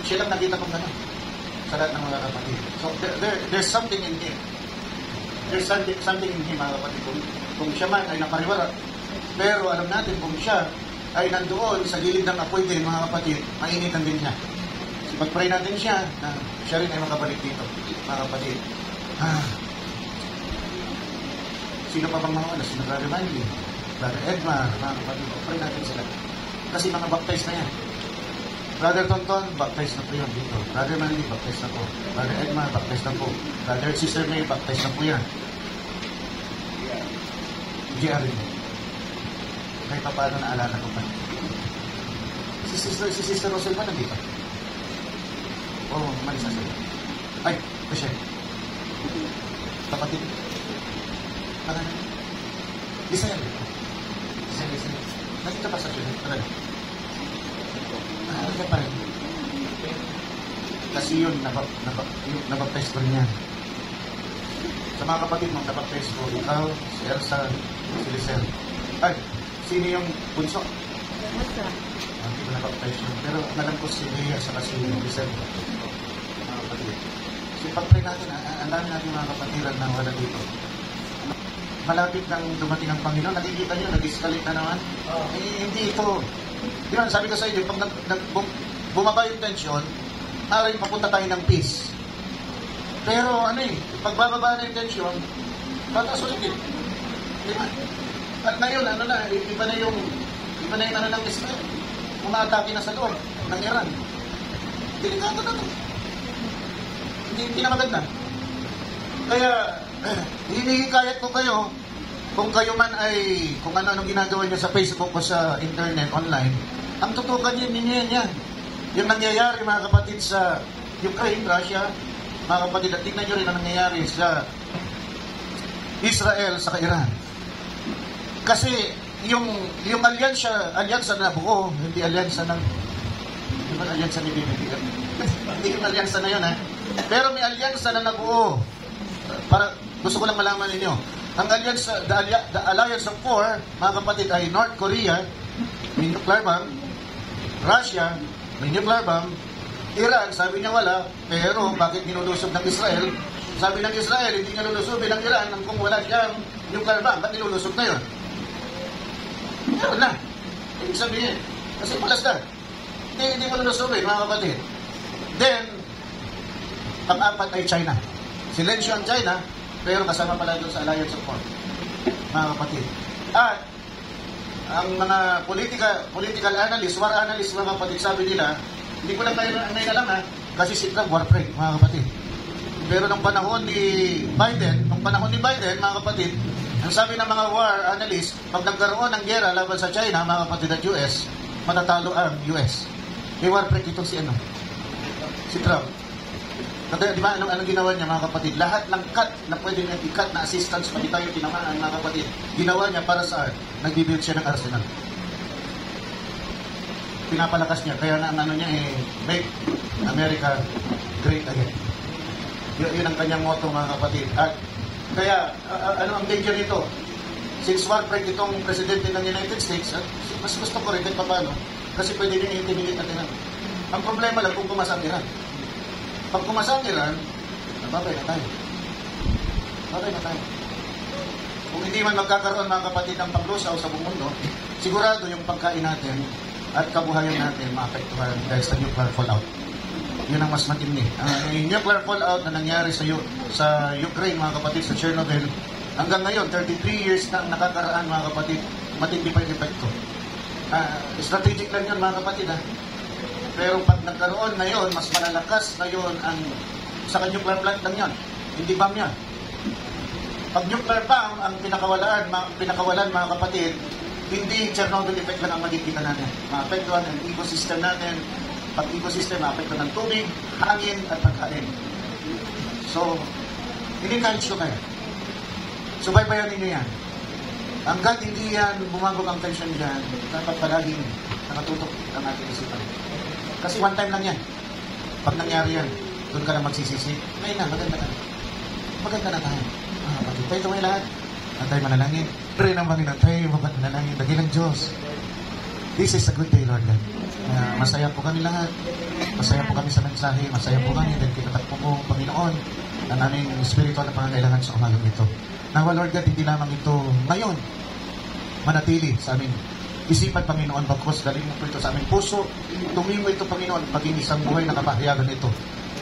Siya lang nakita po gano'n sa lahat ng mga kapatid. So, there's something in him. There's something in him, mga kapatid. Kung siya man ay napariwara, pero alam natin kung siya ay nandoon sa gilid ng apoy din, mga kapatid, mainitan din siya. So, pag-pray natin siya, na siya rin ay makabalik dito, mga kapatid. Sino pa bang mga ano? Sino Brother Manly? Brother Edmar, mga kapatid, pray natin sila. Kasi mga baptize na yan. Brother Tonton, baptize na po yun dito. Brother Manly, baptize na po. Brother Edmar, baptize na po. Brother Sister May, baptize na po yan. GR rin. Kahit pa paano naalala ko pa. Si Sister Rosel pa nandito? Oo, malis na sila. Ay, kasi. Kapatid. Parang, isa yan. Isa. Nandito pa sa siya. Parang, ano pa rin? Kasi yun, nabaptize ko rin yan. Sa mga kapatid mo, nabaptize ko. Ikaw, si Elsa, si Lisel. Ay, sino yung bunso? Elsa. Hindi ko nabaptize yun. Pero alam ko si Lea sa kasi Lisel. Mga kapatid. So, pag-pray natin, ang dami natin mga kapatiran na wala dito. Malapit nang dumating ang Panginoon, nakikita nyo, nag-escalate na naman. Hindi ito. Di ba, sabi ko sa inyo, pag bumaba yung tension, maaaring papunta tayo ng peace. Pero pag bababa na yung tension, tataas ulit din. Di ba? At ngayon, iba na yung ano ng Israel. Umaatake na sa loob ng Iran. Delikado na ito. Hindi na maganda. Kaya, hinihikayat ko kayo, kung kayo man ay, kung ano-anong ginagawa nyo sa Facebook o sa internet, online, ang tutukan ninyo yan. Yung nangyayari, mga kapatid, sa Ukraine, Russia, mga kapatid, at tignan nyo rin ang nangyayari sa Israel, sa Iran. Kasi, yung alyansa na buo, hindi alyansa ng, di ba alyansa ni BBB? Hindi yung alyansa na yun, Pero may alyansa na nabuo. Para, gusto ko lang malaman ninyo. Ang alyansa, the Alliance of Four, mga kapatid, ay North Korea, may nuclear bomb, Russia, may nuclear bomb, Iran, sabi niya wala, pero bakit nilulusog ng Israel? Sabi ng Israel, hindi niya lulusubin ng Iran kung wala siyang nuclear bomb. Ba't nilulusog na yun? Meron na. Ibig sabihin, kasi palas na. Hindi mo lulusubin, mga kapatid. Then, pang-apat ay China. Silensyo ang China, pero kasama pala doon sa Alliance of Four, mga kapatid. At ang mga political analyst, war analyst, mga kapatid, sabi nila, hindi ko lang kayo may alam kasi si Trump war pray, mga kapatid. Pero nung panahon ni Biden, mga kapatid, ang sabi ng mga war analyst, pag nagkaroon ng gera laban sa China, mga kapatid at US, matatalo ang US. May war break itong si Trump. Kaya di ba, anong ginawa niya, mga kapatid? Lahat ng cut na pwede niya i-cut na assistance, pati tayo tinamaan, mga kapatid, ginawa niya para saan? Nag-build siya ng arsenal. Pinapalakas niya, kaya na ang ano niya make America great again. Yun ang kanyang motto, mga kapatid. At kaya, ano ang danger nito? Since war break itong presidente ng United States, mas gusto ko rin kahit paano, kasi pwede niya i-intimidate natin. Ang problema lang kung kumasa ang Iran. Pag kumasa ang Iran, babay na tayo. Kung hindi man magkakaroon, mga kapatid, ng paglusaw sa buong mundo, sigurado yung pagkain natin at kabuhayan natin maapektuhan dahil sa nuclear fallout. Yun ang mas matindi. Yung nuclear fallout na nangyari sa Ukraine, mga kapatid, sa Chernobyl, hanggang ngayon, 33 years na nakakaraan, mga kapatid, matindi pa yung epekto. Strategic lang yun, mga kapatid, Pero pag nagkaroon ngayon, mas malalakas ngayon ang sa nuclear plant lang yun. Hindi bomb yan. Pag nuclear bomb ang pinakawalan, mga kapatid, hindi Chernobyl effect lang ang makikita natin. Maapektuhan ang ecosystem natin. Pag ecosystem, maapektuhan ng tubig, hangin, at pagkain. So, in-encourage ko kayo. Subaybayan ninyo yan. Hanggat hindi yan, bumagog ang tension dyan, dapat palaging nakatutok ang ating isipan. Kasi one time lang yan. Pag nangyari yan, doon ka na magsisisi. Ngayon na, maganda na. Maganda na tayo. Tayo ito may lahat. At tayo manalangin. Pray ng Panginoon. Tayo manalangin. Dagilang Diyos. This is a good day, Lord God. Masaya po kami lahat. Masaya po kami sa mensahe. Masaya po kami dahil kinatakpo mo, Panginoon, ang aming spiritual na pangangailangan sa umagang ito. Nawa, Lord God, hindi lamang ito ngayon manatili sa amin isipan, Panginoon, bagkos galing mo po ito sa aming puso. Tumimo ito, Panginoon, maging isang buhay na kapahayagan ito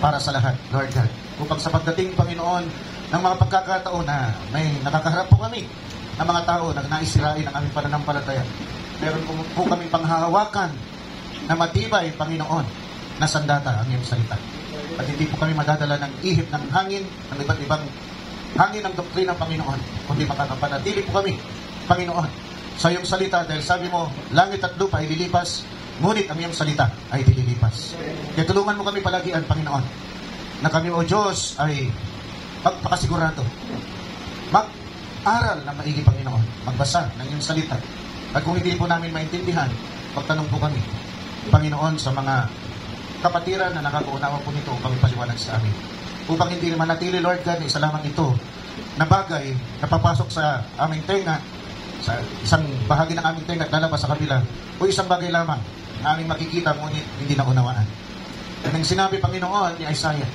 para sa lahat, Lord God. Upang sa pagdating, Panginoon, ng mga pagkakataon na may nakakaharap po kami ng mga tao na naisirain ang aming pananampalataya, meron po kami panghahawakan na matibay, Panginoon, na sandata ang iyong salita. At hindi po kami madadala ng ihip ng hangin, ng iba't ibang hangin ng doktrina, Panginoon, kundi makakapanatili po kami, Panginoon, sa iyong salita, dahil sabi mo, langit at lupa ay lilipas, ngunit ang iyong salita ay dililipas. Kaya tulungan mo kami palagian, Panginoon, na kami, O Diyos, ay magpakasigurado, mag-aral na maigi, Panginoon, magbasa ng iyong salita. At kung hindi po namin maintindihan, pagtanong po kami, Panginoon, sa mga kapatiran na nakakaunawa po nito upang ipaliwanag sa amin. Upang hindi manatili, Lord God, isa lamang ito na bagay na papasok sa aming tenga, sa isang bahagi ng aming tenga at lalabas sa kabila, o isang bagay lamang na aming makikita ngunit hindi na unawaan. At ang sinabi, Panginoon, ni Isaiah,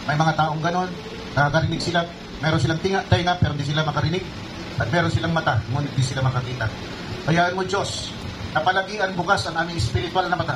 may mga taong ganon, nakakarinig sila, meron silang tenga pero hindi sila makarinig, at meron silang mata ngunit hindi sila makakita. Hayaan mo, Diyos, na palagian bukas ang aming spiritual na mata,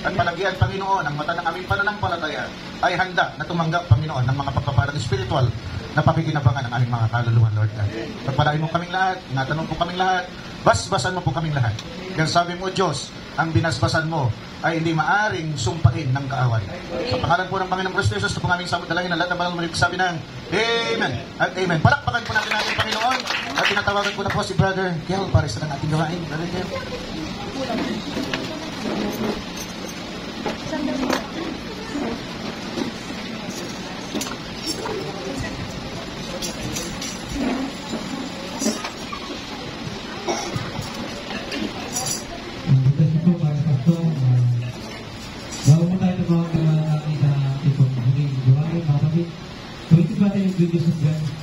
at palagian, Panginoon, ang mata ng aming pananampalataya ay handa na tumanggap, Panginoon, ng mga pagpapalang spiritual na pakikinabangan ng aming mga kaluluwan, Lord God. Pagpalain mo kaming lahat, natanong po kaming lahat, basbasan mo po kaming lahat. Kaya sabi mo, Diyos, ang binasbasan mo ay hindi maaring sumpain ng kaaway. Sa pangalan po ng Panginoong Kristo Jesus, ito po aming dalangin na lahat ng mga sabi ng Amen at Amen. Palakpakan po natin ating Panginoon at tinatawagan po na po si Brother Kel para sa ating gawain. Brother Kel. Video sa God.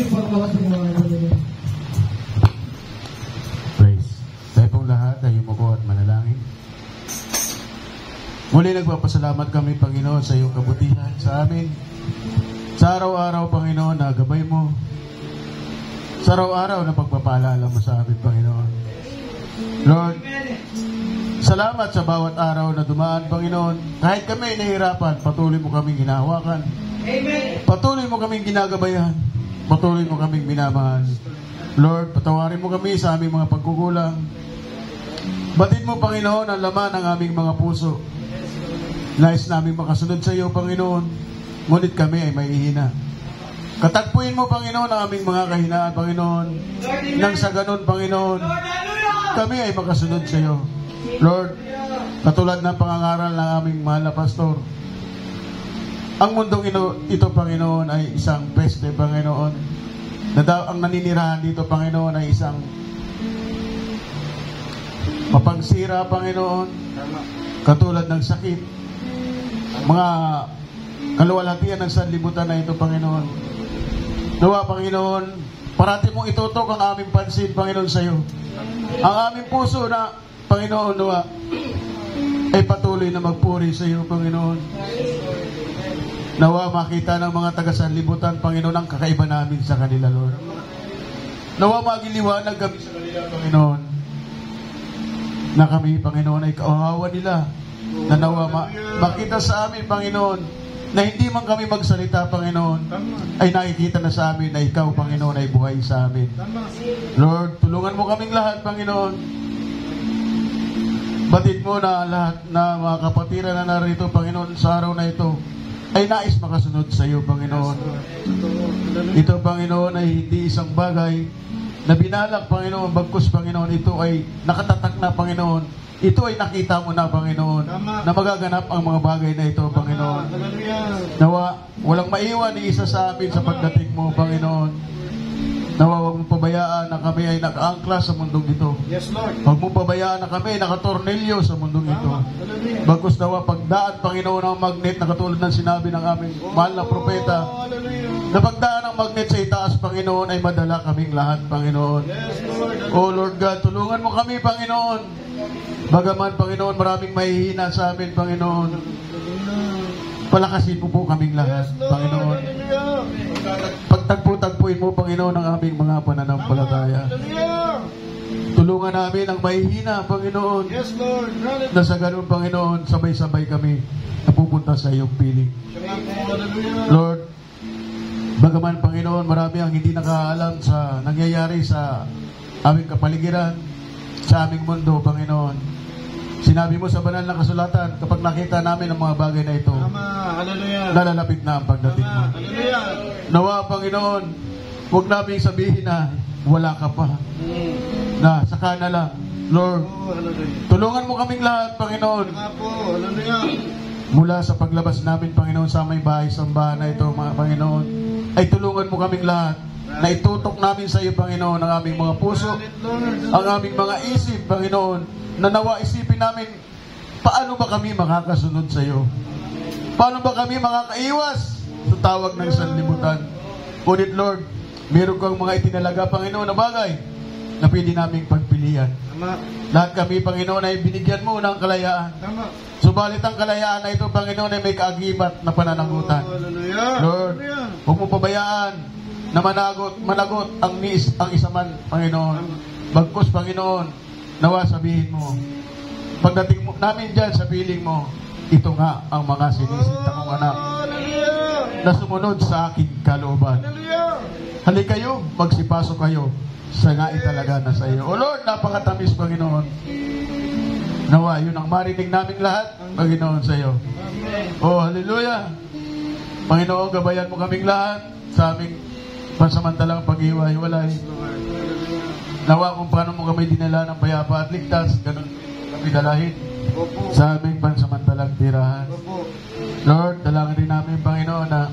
ating pagkakas ng mga Panginoon. Praise. Tayo pong lahat ay umuko at manalangin. Muli nagpapasalamat kami, Panginoon, sa iyong kabutihan sa amin. Sa araw-araw, Panginoon, na gabay mo. Sa araw-araw na pagpapaalala mo sa amin, Panginoon. Lord, salamat sa bawat araw na dumaan, Panginoon. Kahit kami nahihirapan, patuloy mo kaming hinahawakan. Patuloy mo kaming ginagabayan. Patuloy mo kaming minamahal. Lord, patawarin mo kami sa aming mga pagkukulang. Batid mo, Panginoon, ang laman ng aming mga puso. Nais namin makasunod sa iyo, Panginoon. Ngunit kami ay mahihina. Katagpuin mo, Panginoon, ang aming mga kahinaan, Panginoon. Nang sa ganun, Panginoon, kami ay makasunod sa iyo. Lord, katulad ng pangangaral ng aming mahal na pastor, ang mundong ito, Panginoon, ay isang peste, Panginoon. Ang naninirahan dito, Panginoon, ay isang mapangsira, Panginoon. Katulad ng sakit, mga kaluwalhatian ng sanlibutan na ito, Panginoon. Nawa, Panginoon, parati mong itutok ang aming pansin, Panginoon, sa iyo. Ang aming puso na, Panginoon, nawa, ay patuloy na magpuri sa iyo, Panginoon. Nawa, makita ng mga taga-sanlibutan, Panginoon, ang kakaiba namin sa kanila, Lord. Nawa, magiliwanag kami sa kanila, Panginoon, na kami, Panginoon, ay kauhawa nila. Na nawa, makita sa amin, Panginoon, na hindi man kami magsalita, Panginoon, ay nakikita na sa amin na ikaw, Panginoon, ay buhay sa amin. Lord, tulungan mo kaming lahat, Panginoon. Batid mo na lahat na mga kapatiran na narito, Panginoon, sa araw na ito, ay nais makasunod sa iyo, Panginoon. Ito, Panginoon, ay hindi isang bagay na binalak, Panginoon, bagkus, Panginoon, ito ay nakatatak na, Panginoon. Ito ay nakita mo na, Panginoon, na magaganap ang mga bagay na ito, Panginoon. Nawa, walang maiwan ni isa sa amin sa pagdating mo, Panginoon. Nawa, huwag mong pabayaan na kami ay nakaangkla sa mundong ito. Yes, Lord. Huwag mong pabayaan na kami ay nakatornilyo sa mundong ito. Bagkus nawa, pagdaan, Panginoon, ang magnet na katulad ng sinabi ng aming mahal na propeta, na pagdaan ang magnet sa itaas, Panginoon, ay madala kaming lahat, Panginoon. Oh Lord God, tulungan mo kami, Panginoon. Bagaman, Panginoon, maraming mahihina sa amin, Panginoon. Palakasin mo po kaming lahat, Panginoon. Pagtagpo-tagpuin mo, Panginoon, ang aming mga pananampalataya. Tulungan namin ang mahihina, Panginoon. Yes, Lord. Na sa ganun, Panginoon, sabay-sabay kami napupunta sa iyong piling. Lord, bagaman, Panginoon, marami ang hindi nakaalam sa nangyayari sa aming kapaligiran, sa aming mundo, Panginoon. Sinabi mo sa banal na kasulatan, kapag nakita namin ang mga bagay na ito, nalalapit na ang pagdating mo. Nawa, Panginoon, huwag namin sabihin na wala ka pa. Na saka na lang. Lord, tulungan mo kaming lahat, Panginoon. Mula sa paglabas namin, Panginoon, sa may bahay-sambahan na ito, mga Panginoon, ay tulungan mo kaming lahat na itutok namin sa iyo, Panginoon, ang aming mga puso, ang aming mga isip, Panginoon, na nawa isipin namin, paano ba kami makakasunod sa iyo? Paano ba kami makakaiwas sa tawag ng sanlibutan? Ngunit, Lord, meron kang mga itinalaga, Panginoon, na bagay na pwede naming pagpilian. Lahat kami, Panginoon, ay binigyan mo ng kalayaan. Subalit ang kalayaan na ito, Panginoon, ay may kaagibat na pananagutan. Lord, huwag mo pabayaan na managot ang isa man, Panginoon. Bagkus, Panginoon, nawa sabihin mo, pagdating namin dyan sa piling mo, ito nga ang mga sinisinta kong anak na sumunod sa aking kalooban. Halika kayo, magsipasok kayo sa nga italaga na sa iyo. O Lord, napakatamis, Panginoon. Nawa, yun ang marinig namin lahat, Panginoon, sa iyo. Oh, hallelujah. Panginoon, gabayan mo kaming lahat sa aming pansamantalang pag-iwa-hiwalay. Nawa kung paano mo kami dinala ng payapa at ligtas, ganun kami dalahin sa aming pansamantalang tirahan. Lord, dalangin rin namin, Panginoon, na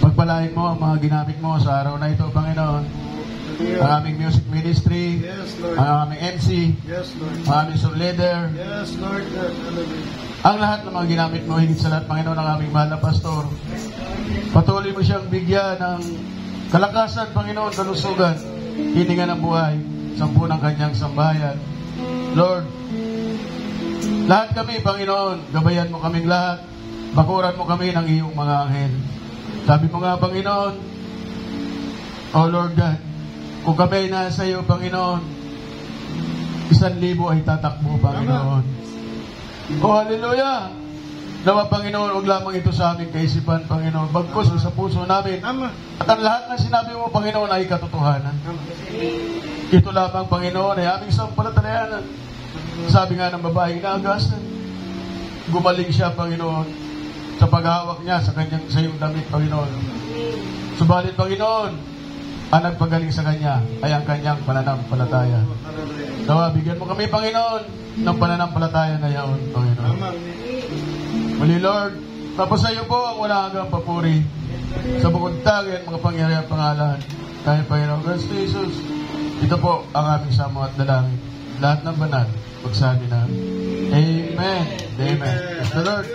pagpalain mo ang mga ginamit mo sa araw na ito, Panginoon. Ang aming music ministry, ang aming MC, ang aming soul leader, ang lahat ng mga ginamit mo, higit sa lahat, Panginoon, ang aming mahal na pastor. Patuloy mo siyang bigyan ng kalakasan, Panginoon, kalusugan, hininga ng buhay, sampu ng kanyang sambahayan. Lord, lahat kami, Panginoon, gabayan mo kaming lahat, bakuran mo kami ng iyong mga anghel. Sabi mo nga, Panginoon, oh Lord God, kung kami ay nasa iyo, Panginoon, 1,000 ay tatakbo, Panginoon. Oh, hallelujah! Nawa, Panginoon, huwag lamang ito sa aming kaisipan, Panginoon. Bagkus sa puso namin. At ang lahat ng sinabi mo, Panginoon, ay katotohanan. Ito lamang, Panginoon, ay aming sampalatayanan. Sabi nga ng babaeng naagasan, gumaling siya, Panginoon, sa paghawak niya sa kanyang sayong damit, Panginoon. Subalit, Panginoon, ang nagpagaling sa kanya ay ang kanyang pananampalataya. Nawa, bigyan mo kami, Panginoon, ng pananampalataya na yaon, Panginoon. Muli, Lord, tapos sa iyo po ang wala hanggang papuri sa bukod tagi at mga pangyarihan pangalan. Kaya, Panginoon, Kristo Jesus, ito po ang aming samo at dalangin. Lahat ng banal, pagsabi na, Amen. Amen. Praise the Lord.